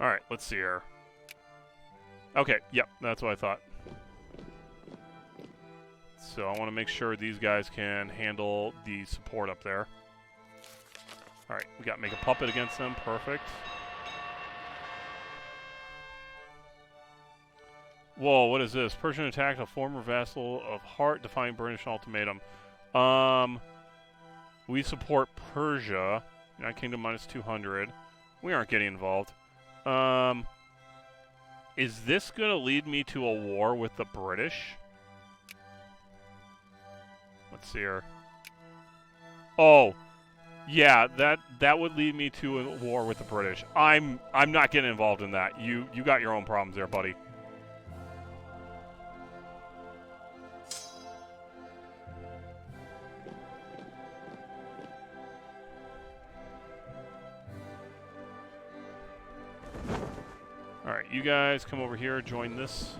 Alright, let's see here. Okay, yep, that's what I thought. So I want to make sure these guys can handle the support up there. Alright, we got to make a puppet against them. Perfect. Whoa, what is this? Persian attacked a former vassal of Hart, defying British ultimatum. We support Persia. United Kingdom minus 200. We aren't getting involved. Is this going to lead me to a war with the British? Let's see here. Oh, yeah, that would lead me to a war with the British. I'm not getting involved in that. You got your own problems there, buddy. Alright, you guys come over here, join this.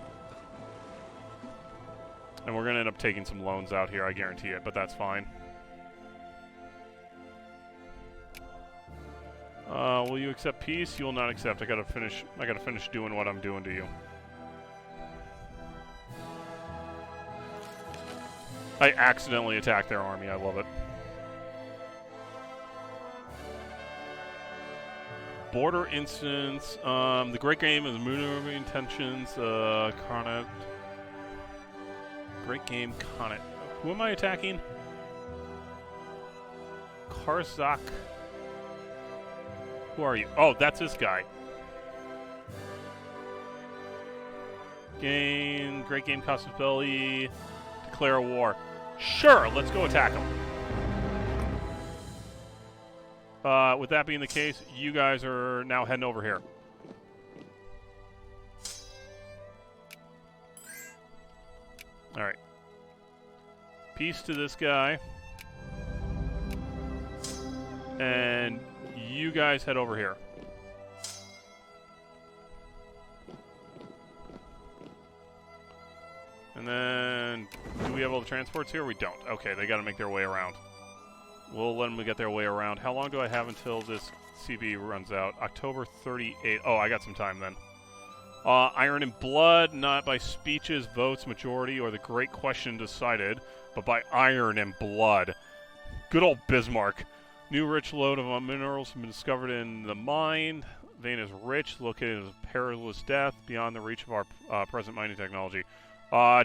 And we're going to end up taking some loans out here, I guarantee it, but that's fine. Will you accept peace? You will not accept. I gotta finish doing what I'm doing to you. I accidentally attacked their army, I love it. Border incidents. The Great Game is moving intentions. Khanate. Great Game Khanate. Who am I attacking? Karzak. Who are you? Oh, that's this guy. Great Game Casus Belli. Declare a war. Sure, let's go attack him. With that being the case, you guys are now heading over here. Alright. Peace to this guy. And you guys head over here. And then, do we have all the transports here? We don't. Okay, they gotta make their way around. We'll let them get their way around. How long do I have until this CB runs out? October 38. Oh, I got some time then. Iron and Blood, not by speeches, votes, majority, or the great question decided, but by iron and blood. Good old Bismarck. New rich lode of minerals have been discovered in the mine. Vein is rich, located as a perilous death, beyond the reach of our present mining technology.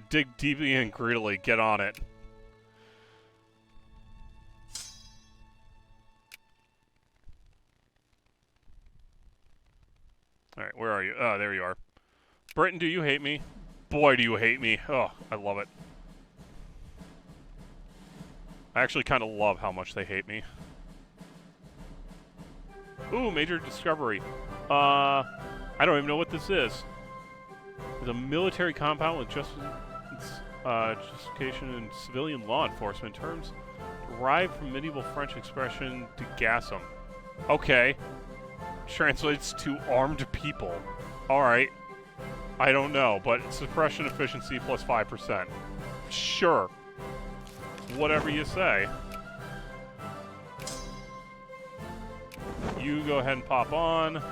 Dig deeply and greedily. Get on it. Alright, where are you? Oh, there you are. Britain, do you hate me? Boy, do you hate me. Oh, I love it. I actually kind of love how much they hate me. Ooh, major discovery. I don't even know what this is. It's a military compound with justification in civilian law enforcement terms derived from medieval French expression de gassum. Okay. Translates to armed people. Alright. I don't know, but suppression efficiency plus 5%. Sure. Whatever you say. You go ahead and pop on.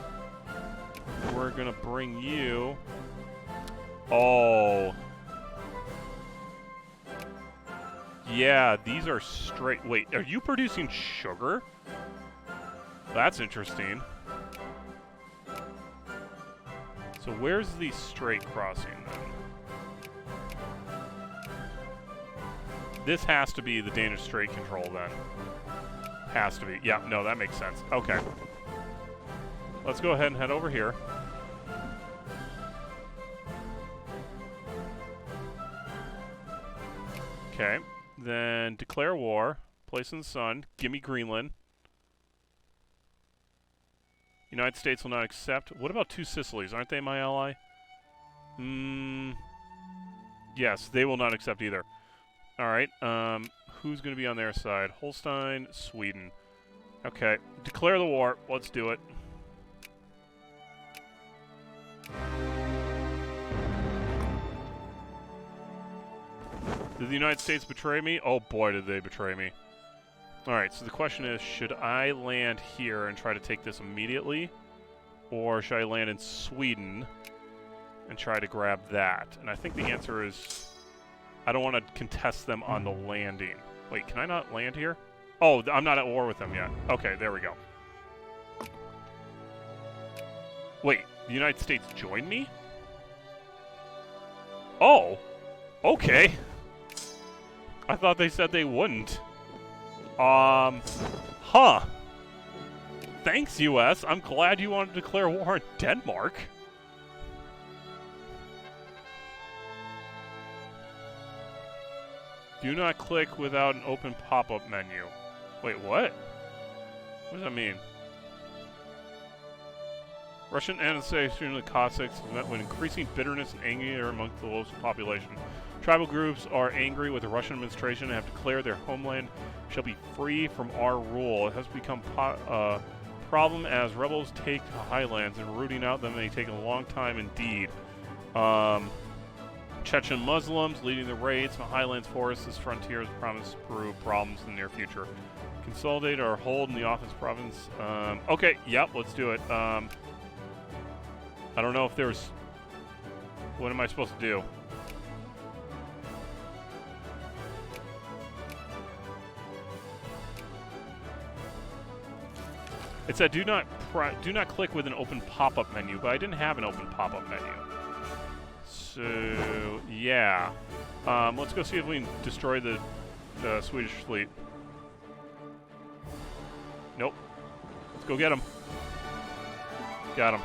We're gonna bring you... Oh. Yeah, these are straight... Wait, are you producing sugar? That's interesting. So where's the straight crossing, then? This has to be the Danish Strait Control, then. Has to be. Yeah, no, that makes sense. Okay. Let's go ahead and head over here. Okay. Then declare war. Place in the sun. Gimme Greenland. United States will not accept. What about two Sicilies? Aren't they my ally? Yes, they will not accept either. Alright, who's going to be on their side? Holstein, Sweden. Okay, declare the war. Let's do it. Did the United States betray me? Oh boy, did they betray me. Alright, so the question is, should I land here and try to take this immediately? Or should I land in Sweden and try to grab that? And I think the answer is, I don't want to contest them on the landing. Wait, can I not land here? Oh, I'm not at war with them yet. Okay, there we go. Wait, the United States joined me? Oh, okay. I thought they said they wouldn't. Huh. Thanks, U.S. I'm glad you wanted to declare war on Denmark. Do not click without an open pop-up menu. Wait, what? What does that mean? Russian annexation of the Cossacks is met with increasing bitterness and anger amongst the local population. Tribal groups are angry with the Russian administration and have declared their homeland shall be free from our rule. It has become a problem as rebels take the highlands, and rooting out them may take a long time indeed. Chechen Muslims leading the raids from the highlands forests. This frontier is promised to prove problems in the near future. Consolidate our hold in the office province. Okay, yep, let's do it. I don't know if there's... What am I supposed to do? It said do not click with an open pop-up menu, but I didn't have an open pop-up menu. So, yeah. Let's go see if we can destroy the Swedish fleet. Nope. Let's go get him. Got him.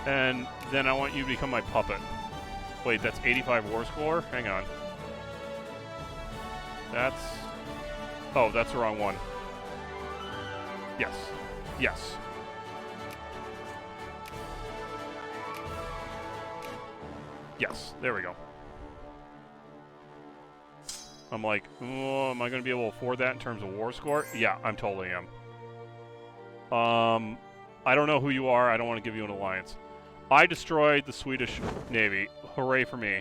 And then I want you to become my puppet. Wait, that's 85 war score? Hang on. That's... Oh, that's the wrong one. Yes. Yes. Yes, there we go. I'm like, oh, am I going to be able to afford that in terms of war score? Yeah, I totally am. I don't know who you are. I don't want to give you an alliance. I destroyed the Swedish Navy. Hooray for me.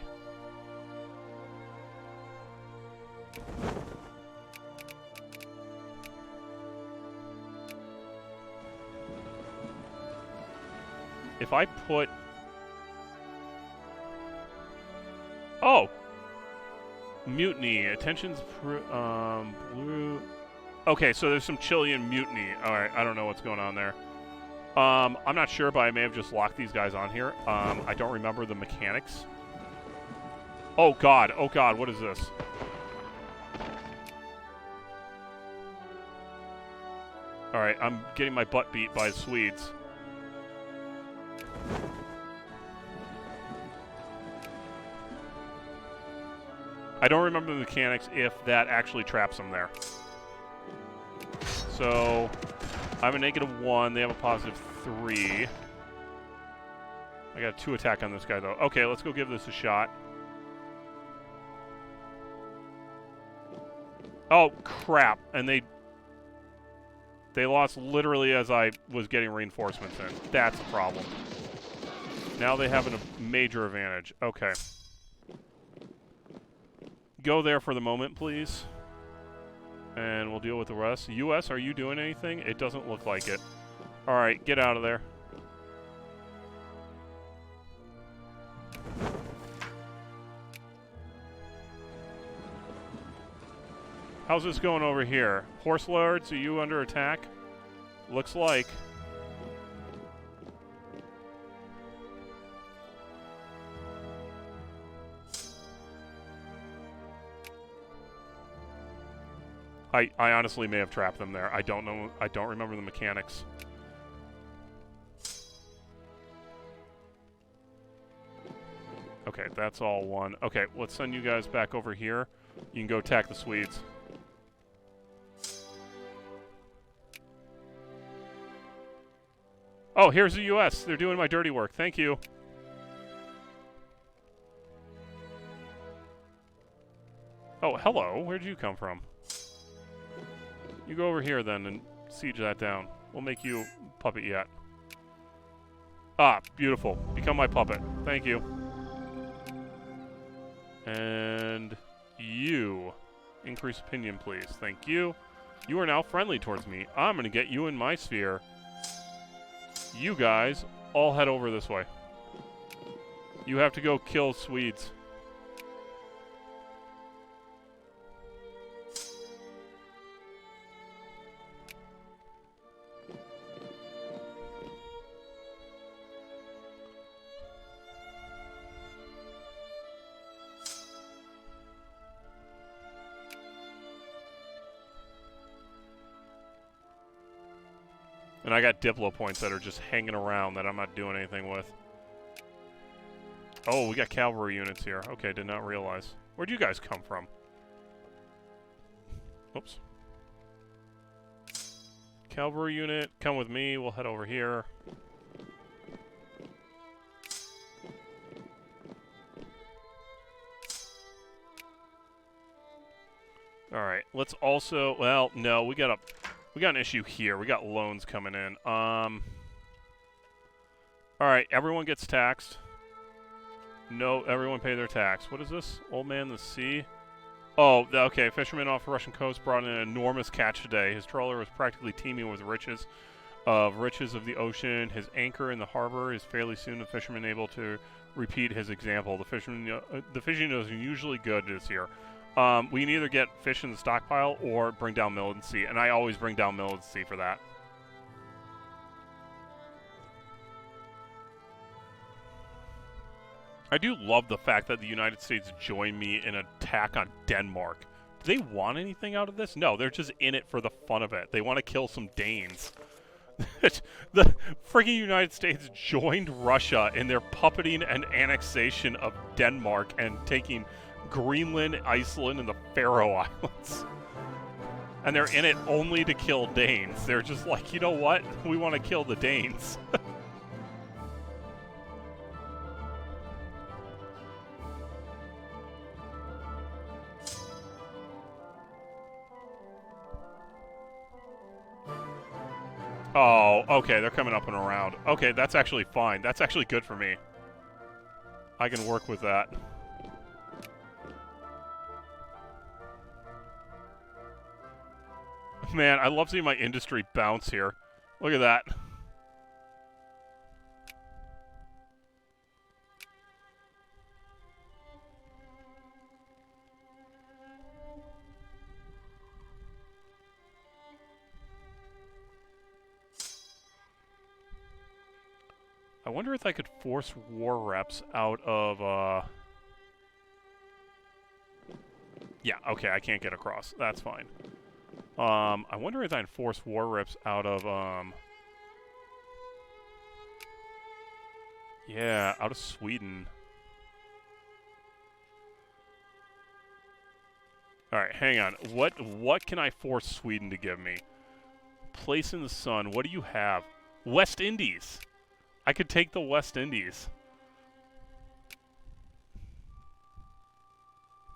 If I put... Oh! Mutiny. Attention's... blue... Okay, so there's some Chilean mutiny. Alright, I don't know what's going on there. I'm not sure, but I may have just locked these guys on here. I don't remember the mechanics. Oh god, what is this? Alright, I'm getting my butt beat by the Swedes. I don't remember the mechanics if that actually traps them there. So... I have a -1, they have a +3. I got a 2 attack on this guy, though. Okay, let's go give this a shot. Oh, crap. And they lost literally as I was getting reinforcements in. That's a problem. Now they have a major advantage. Okay. Go there for the moment, please. And we'll deal with the rest. U.S., are you doing anything? It doesn't look like it. All right, get out of there. How's this going over here? Horse lords, are you under attack? Looks like. I honestly may have trapped them there. I don't know. I don't remember the mechanics. Okay, that's all one. Okay, let's send you guys back over here. You can go attack the Swedes. Oh, here's the U.S. They're doing my dirty work. Thank you. Oh, hello. Where'd you come from? You go over here then and siege that down. We'll make you puppet yet. Ah, beautiful. Become my puppet. Thank you. And you. Increase opinion, please. Thank you. You are now friendly towards me. I'm going to get you in my sphere. You guys all head over this way. You have to go kill Swedes. And I got Diplo points that are just hanging around that I'm not doing anything with. Oh, we got cavalry units here. Okay, did not realize. Where'd you guys come from? Oops. Cavalry unit, come with me. We'll head over here. Alright, let's also... Well, no, we got an issue here. We got loans coming in. Alright, everyone gets taxed. No, everyone pay their tax. What is this? Old Man the Sea? Oh, okay. Fisherman off the Russian coast brought in an enormous catch today. His trawler was practically teeming with riches of the ocean. His anchor in the harbor is fairly soon the fisherman able to repeat his example. The fishing is usually good this year. We can either get fish in the stockpile or bring down militancy, and I always bring down militancy for that. I do love the fact that the United States joined me in an attack on Denmark. Do they want anything out of this? No, they're just in it for the fun of it. They want to kill some Danes. The freaking United States joined Russia in their puppeting and annexation of Denmark and taking Greenland, Iceland, and the Faroe Islands. And they're in it only to kill Danes. They're just like, you know what? We want to kill the Danes. Oh, okay, they're coming up and around. Okay, that's actually fine. That's actually good for me. I can work with that. Man, I love seeing my industry bounce here. Look at that. I wonder if I could force war reps out of, Yeah, okay, I can't get across. That's fine. I wonder if I can force war reps out of, Yeah, out of Sweden. Alright, hang on. What can I force Sweden to give me? Place in the sun. What do you have? West Indies! I could take the West Indies.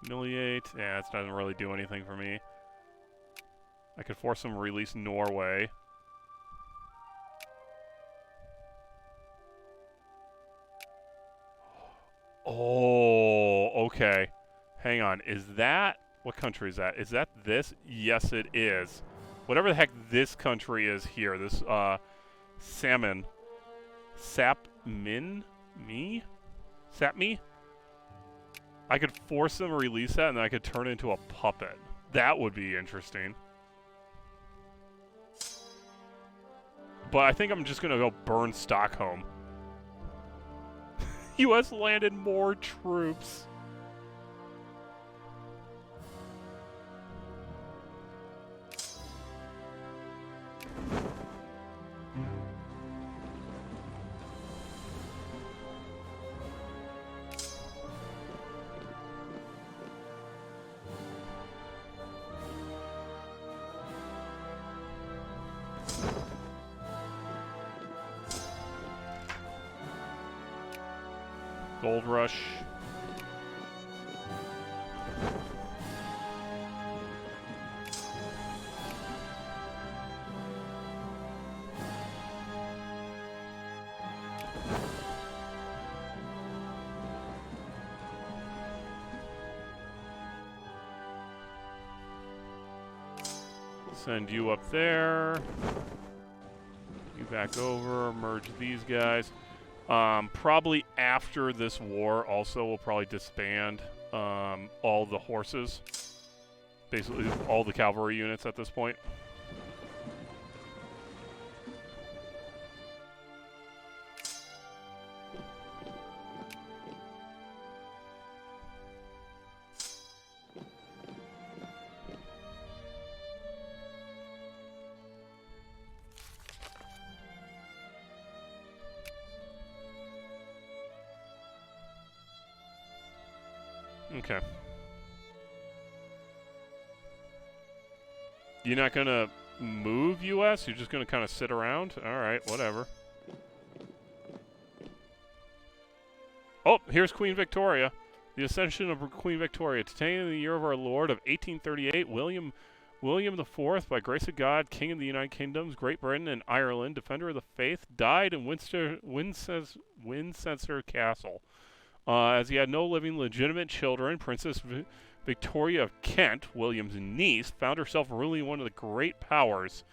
Humiliate. Yeah, that doesn't really do anything for me. I could force them to release Norway. Oh, okay. Hang on. Is that... What country is that? Is that this? Yes, it is. Whatever the heck this country is here. This, Salmon. Sapmin? Me? Sapme? I could force them to release that, and then I could turn it into a puppet. That would be interesting. But I think I'm just going to go burn Stockholm. U.S. landed more troops. Gold Rush. Send you up there. You back over, merge these guys. Probably after this war also we'll probably disband all the horses. Basically all the cavalry units at this point. Okay. You're not going to move, U.S.? You're just going to kind of sit around? All right, whatever. Oh, here's Queen Victoria. The Ascension of Queen Victoria. Detained in the year of our Lord of 1838, William IV, by grace of God, King of the United Kingdoms, Great Britain, and Ireland, Defender of the Faith, died in Winchester Castle. As he had no living legitimate children, Princess Victoria of Kent, William's niece, found herself ruling one of the great powers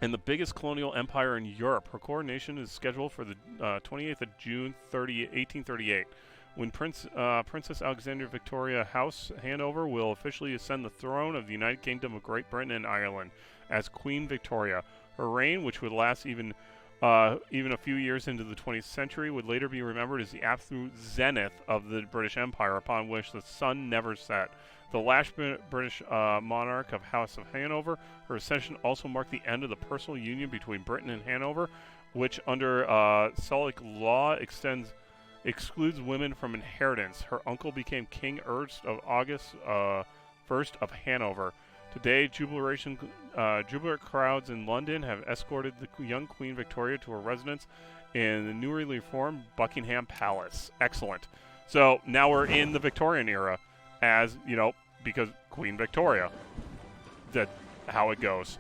and the biggest colonial empire in Europe. Her coronation is scheduled for the 28th of June 1838, when Princess Alexandra Victoria House Hanover will officially ascend the throne of the United Kingdom of Great Britain and Ireland as Queen Victoria. Her reign, which would last even a few years into the 20th century, would later be remembered as the absolute zenith of the British Empire, upon which the sun never set. The last British monarch of House of Hanover, her ascension also marked the end of the personal union between Britain and Hanover, which under Salic law excludes women from inheritance. Her uncle became King Ernst of August I of Hanover. Today, jubilant crowds in London have escorted the young Queen Victoria to her residence in the newly reformed Buckingham Palace. Excellent. So now we're in the Victorian era, as you know, because Queen Victoria. That's how it goes.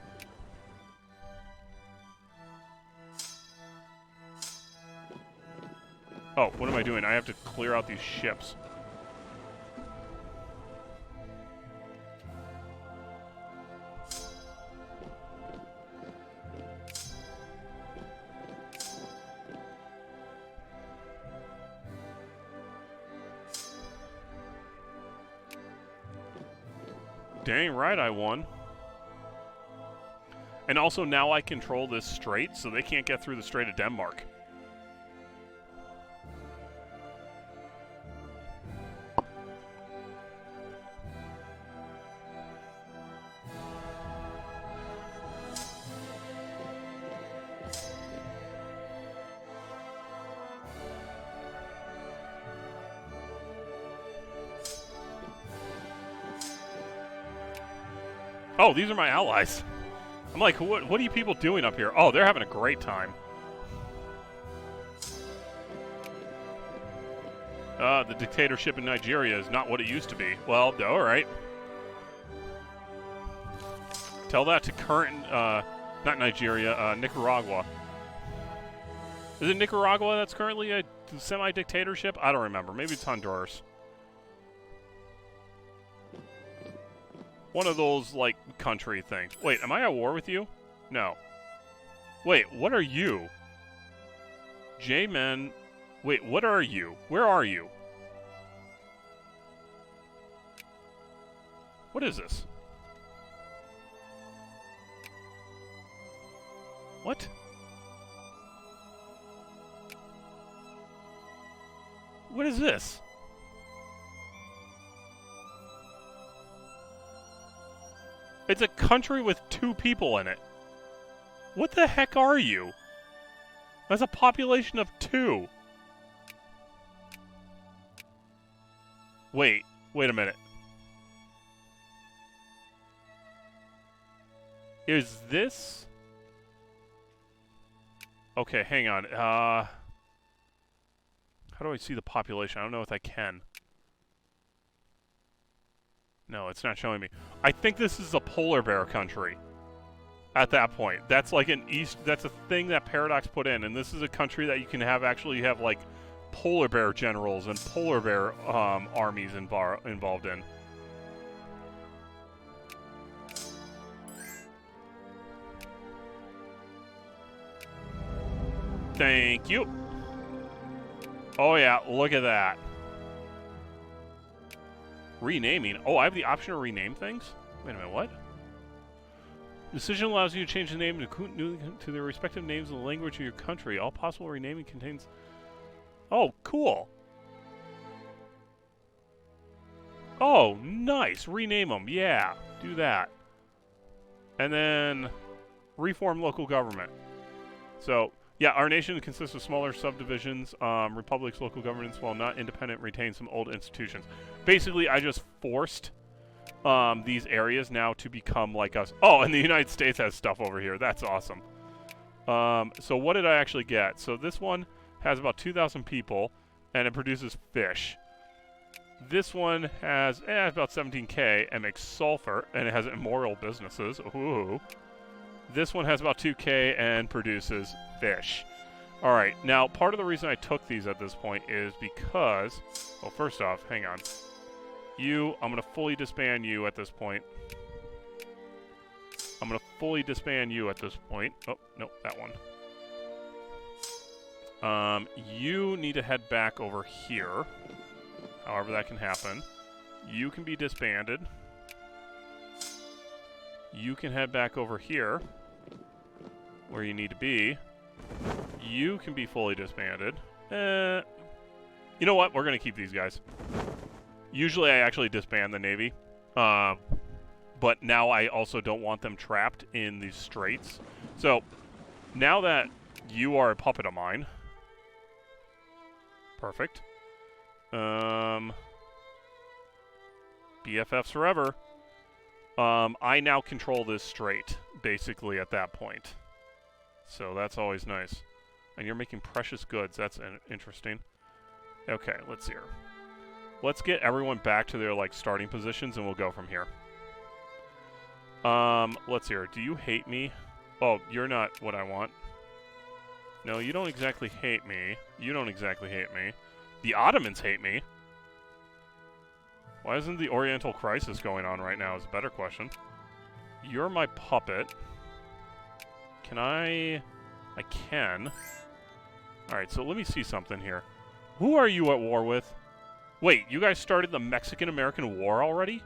Oh, what am I doing? I have to clear out these ships. Dang right I won. And also now I control this strait, so they can't get through the Strait of Denmark. Oh, these are my allies. I'm like, what are you people doing up here? Oh, they're having a great time. The dictatorship in Nigeria is not what it used to be. Well, all right. Tell that to current, not Nigeria, Nicaragua. Is it Nicaragua that's currently a semi-dictatorship? I don't remember. Maybe it's Honduras. One of those, like, country things. Wait, am I at war with you? No. Wait, what are you? J-Men. Wait, what are you? Where are you? What is this? What? What is this? It's a country with 2 people in it. What the heck are you? That's a population of 2. Wait a minute. Is this... Okay, hang on. How do I see the population? I don't know if I can. No, it's not showing me. I think this is a polar bear country. At that point. That's like an that's a thing that Paradox put in, and this is a country that you can actually have like polar bear generals and polar bear armies involved in. Thank you. Oh yeah, look at that. Renaming. Oh, I have the option to rename things? Wait a minute, what? Decision allows you to change the name to their respective names in the language of your country. All possible renaming contains... Oh, cool. Oh, nice. Rename them. Yeah, do that. And then reform local government. So, yeah, our nation consists of smaller subdivisions. Republics, local governments, while not independent, retain some old institutions. Basically, I just forced... these areas now to become like us. Oh, and the United States has stuff over here. That's awesome. So what did I actually get? So this one has about 2,000 people, and it produces fish. This one has about 17K and makes sulfur, and it has immoral businesses. Ooh. This one has about 2K and produces fish. All right. Now, part of the reason I took these at this point is because... Well, first off, hang on. I'm going to fully disband you at this point. I'm going to fully disband you at this point. Oh, no, that one. You need to head back over here. However that can happen. You can be disbanded. You can head back over here, where you need to be. You can be fully disbanded. You know what? We're going to keep these guys. Usually I actually disband the Navy, but now I also don't want them trapped in these straits. So, now that you are a puppet of mine, perfect. BFFs forever. I now control this strait, basically, at that point. So that's always nice. And you're making precious goods. That's interesting. Okay, let's see here. Let's get everyone back to their, like, starting positions, and we'll go from here. Let's see here. Do you hate me? Oh, you're not what I want. No, you don't exactly hate me. You don't exactly hate me. The Ottomans hate me. Why isn't the Oriental Crisis going on right now is a better question. You're my puppet. Can I can. Alright, so let me see something here. Who are you at war with? Wait, you guys started the Mexican-American War already?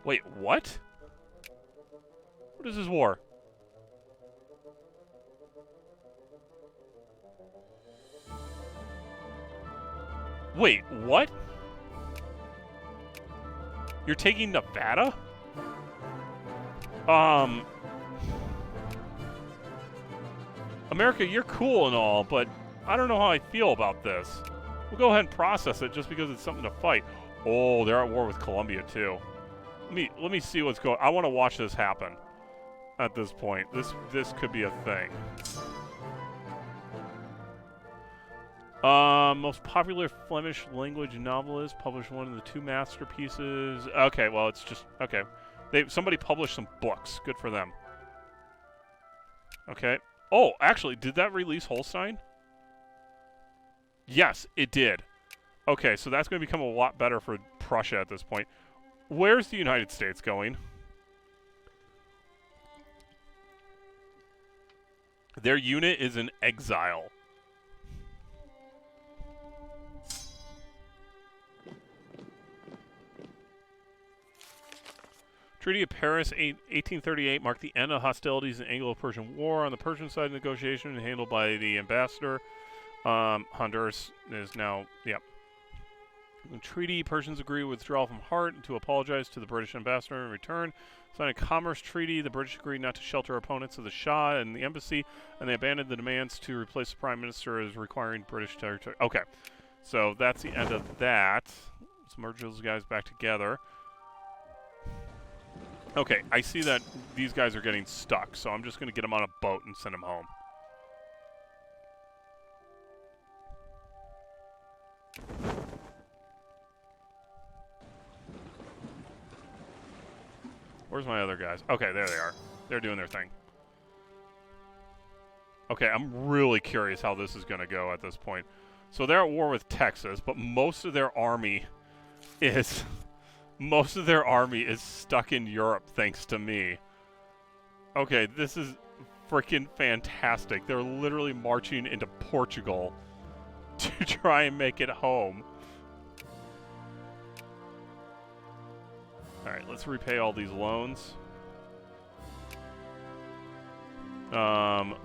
Wait, what? What is this war? Wait, what? You're taking Nevada? America, you're cool and all, but I don't know how I feel about this. We'll go ahead and process it just because it's something to fight. Oh, they're at war with Colombia too. Let me see what's going on. I want to watch this happen at this point. This could be a thing. Most popular Flemish language novelist, published one of the 2 masterpieces. Okay, well, it's just... Okay. Somebody published some books. Good for them. Okay. Oh, actually, did that release Holstein? Yes, it did. Okay, so that's going to become a lot better for Prussia at this point. Where's the United States going? Their unit is in exile. Treaty of Paris, 1838, marked the end of hostilities in the Anglo-Persian War. On the Persian side of the negotiation, handled by the ambassador. Honduras is now, yep. The treaty, Persians agree withdrawal from Heart and to apologize to the British ambassador in return. Signed a commerce treaty. The British agreed not to shelter opponents of the Shah and the embassy, and they abandoned the demands to replace the prime minister as requiring British territory. Okay, so that's the end of that. Let's merge those guys back together. Okay, I see that these guys are getting stuck, so I'm just going to get them on a boat and send them home. Where's my other guys? Okay, there they are. They're doing their thing. Okay, I'm really curious how this is going to go at this point. So they're at war with Texas, but most of their army is... Most of their army is stuck in Europe, thanks to me. Okay, this is freaking fantastic. They're literally marching into Portugal to try and make it home. Alright, let's repay all these loans.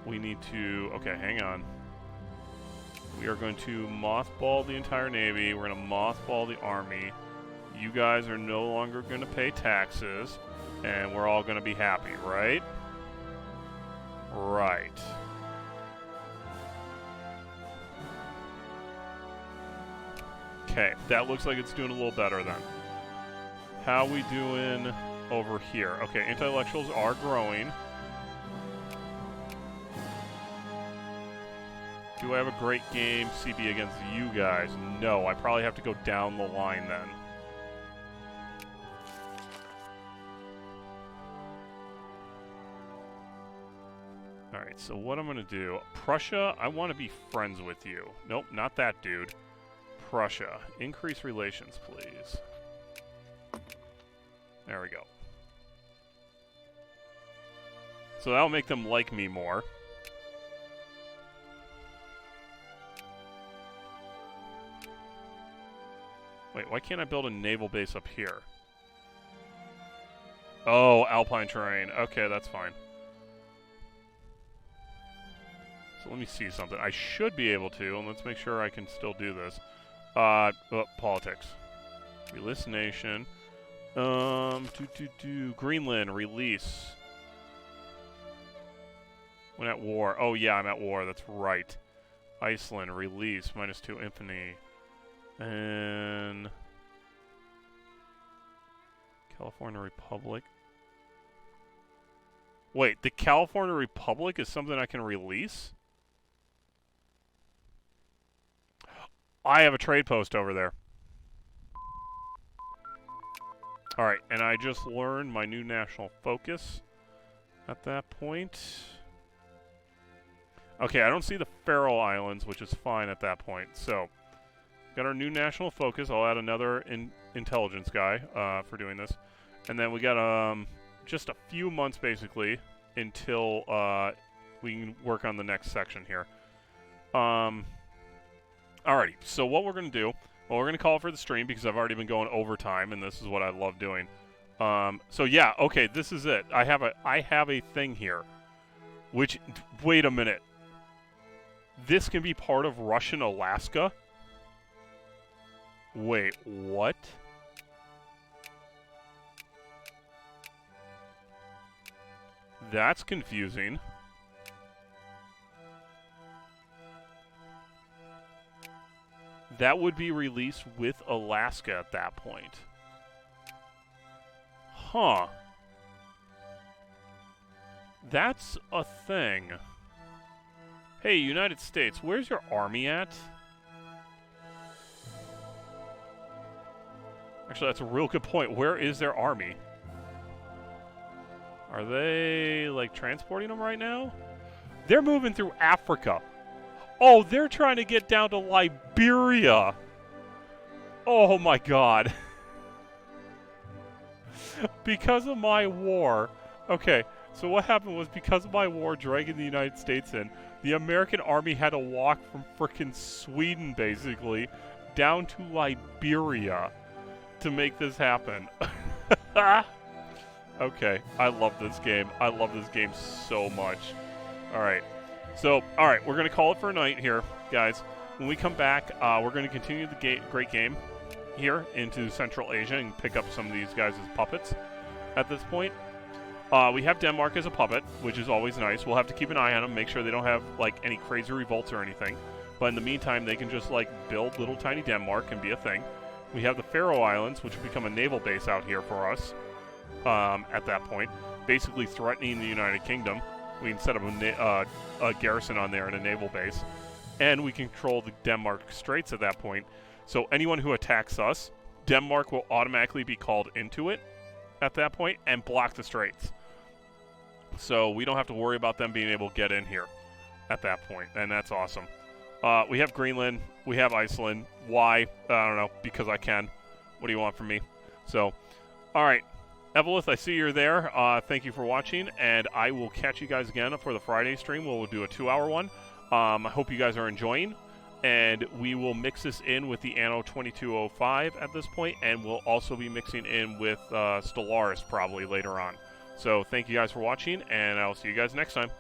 We need to... Okay, hang on. We are going to mothball the entire Navy. We're going to mothball the Army. You guys are no longer going to pay taxes, and we're all going to be happy, right? Right. Okay, that looks like it's doing a little better then. How we doing over here? Okay, intellectuals are growing. Do I have a great game CB against you guys? No, I probably have to go down the line then. Alright, so what I'm going to do... Prussia, I want to be friends with you. Nope, not that dude. Prussia. Increase relations, please. There we go. So that'll make them like me more. Wait, why can't I build a naval base up here? Oh, alpine terrain. Okay, that's fine. So let me see something. I should be able to, and let's make sure I can still do this. Politics. Release nation. Greenland, release. When at war. Oh, yeah, I'm at war. That's right. Iceland, release. -2 infamy. And... California Republic. Wait, the California Republic is something I can release? I have a trade post over there. Alright, and I just learned my new national focus at that point. Okay, I don't see the Faroe Islands, which is fine at that point. So, got our new national focus. I'll add another intelligence guy for doing this. And then we got just a few months, basically, until we can work on the next section here. Alrighty, so what we're going to do... Well, we're going to call it for the stream because I've already been going overtime, and this is what I love doing. So yeah, okay, this is it. I have a thing here. Which, wait a minute. This can be part of Russian Alaska? Wait, what? That's confusing. That would be released with Alaska at that point. Huh. That's a thing. Hey, United States, where's your army at? Actually, that's a real good point. Where is their army? Are they, like, transporting them right now? They're moving through Africa. Oh, they're trying to get down to Liberia. Oh, my God. Because of my war. Okay, so what happened was because of my war dragging the United States in, the American army had to walk from frickin' Sweden, basically, down to Liberia to make this happen. Okay, I love this game. I love this game so much. Alright, so, alright, we're going to call it for a night here, guys. When we come back, we're going to continue the great game here into Central Asia and pick up some of these guys as puppets at this point. We have Denmark as a puppet, which is always nice. We'll have to keep an eye on them, make sure they don't have, like, any crazy revolts or anything. But in the meantime, they can just, like, build little tiny Denmark and be a thing. We have the Faroe Islands, which will become a naval base out here for us at that point, basically threatening the United Kingdom. We can set up a garrison on there and a naval base. And we control the Denmark Straits at that point. So anyone who attacks us, Denmark will automatically be called into it at that point and block the straits. So we don't have to worry about them being able to get in here at that point, and that's awesome. We have Greenland. We have Iceland. Why? I don't know. Because I can. What do you want from me? So, all right. Evelith, I see you're there. Thank you for watching, and I will catch you guys again for the Friday stream. We'll do a 2-hour one. I hope you guys are enjoying, and we will mix this in with the Anno 2205 at this point, and we'll also be mixing in with Stellaris probably later on. So thank you guys for watching, and I'll see you guys next time.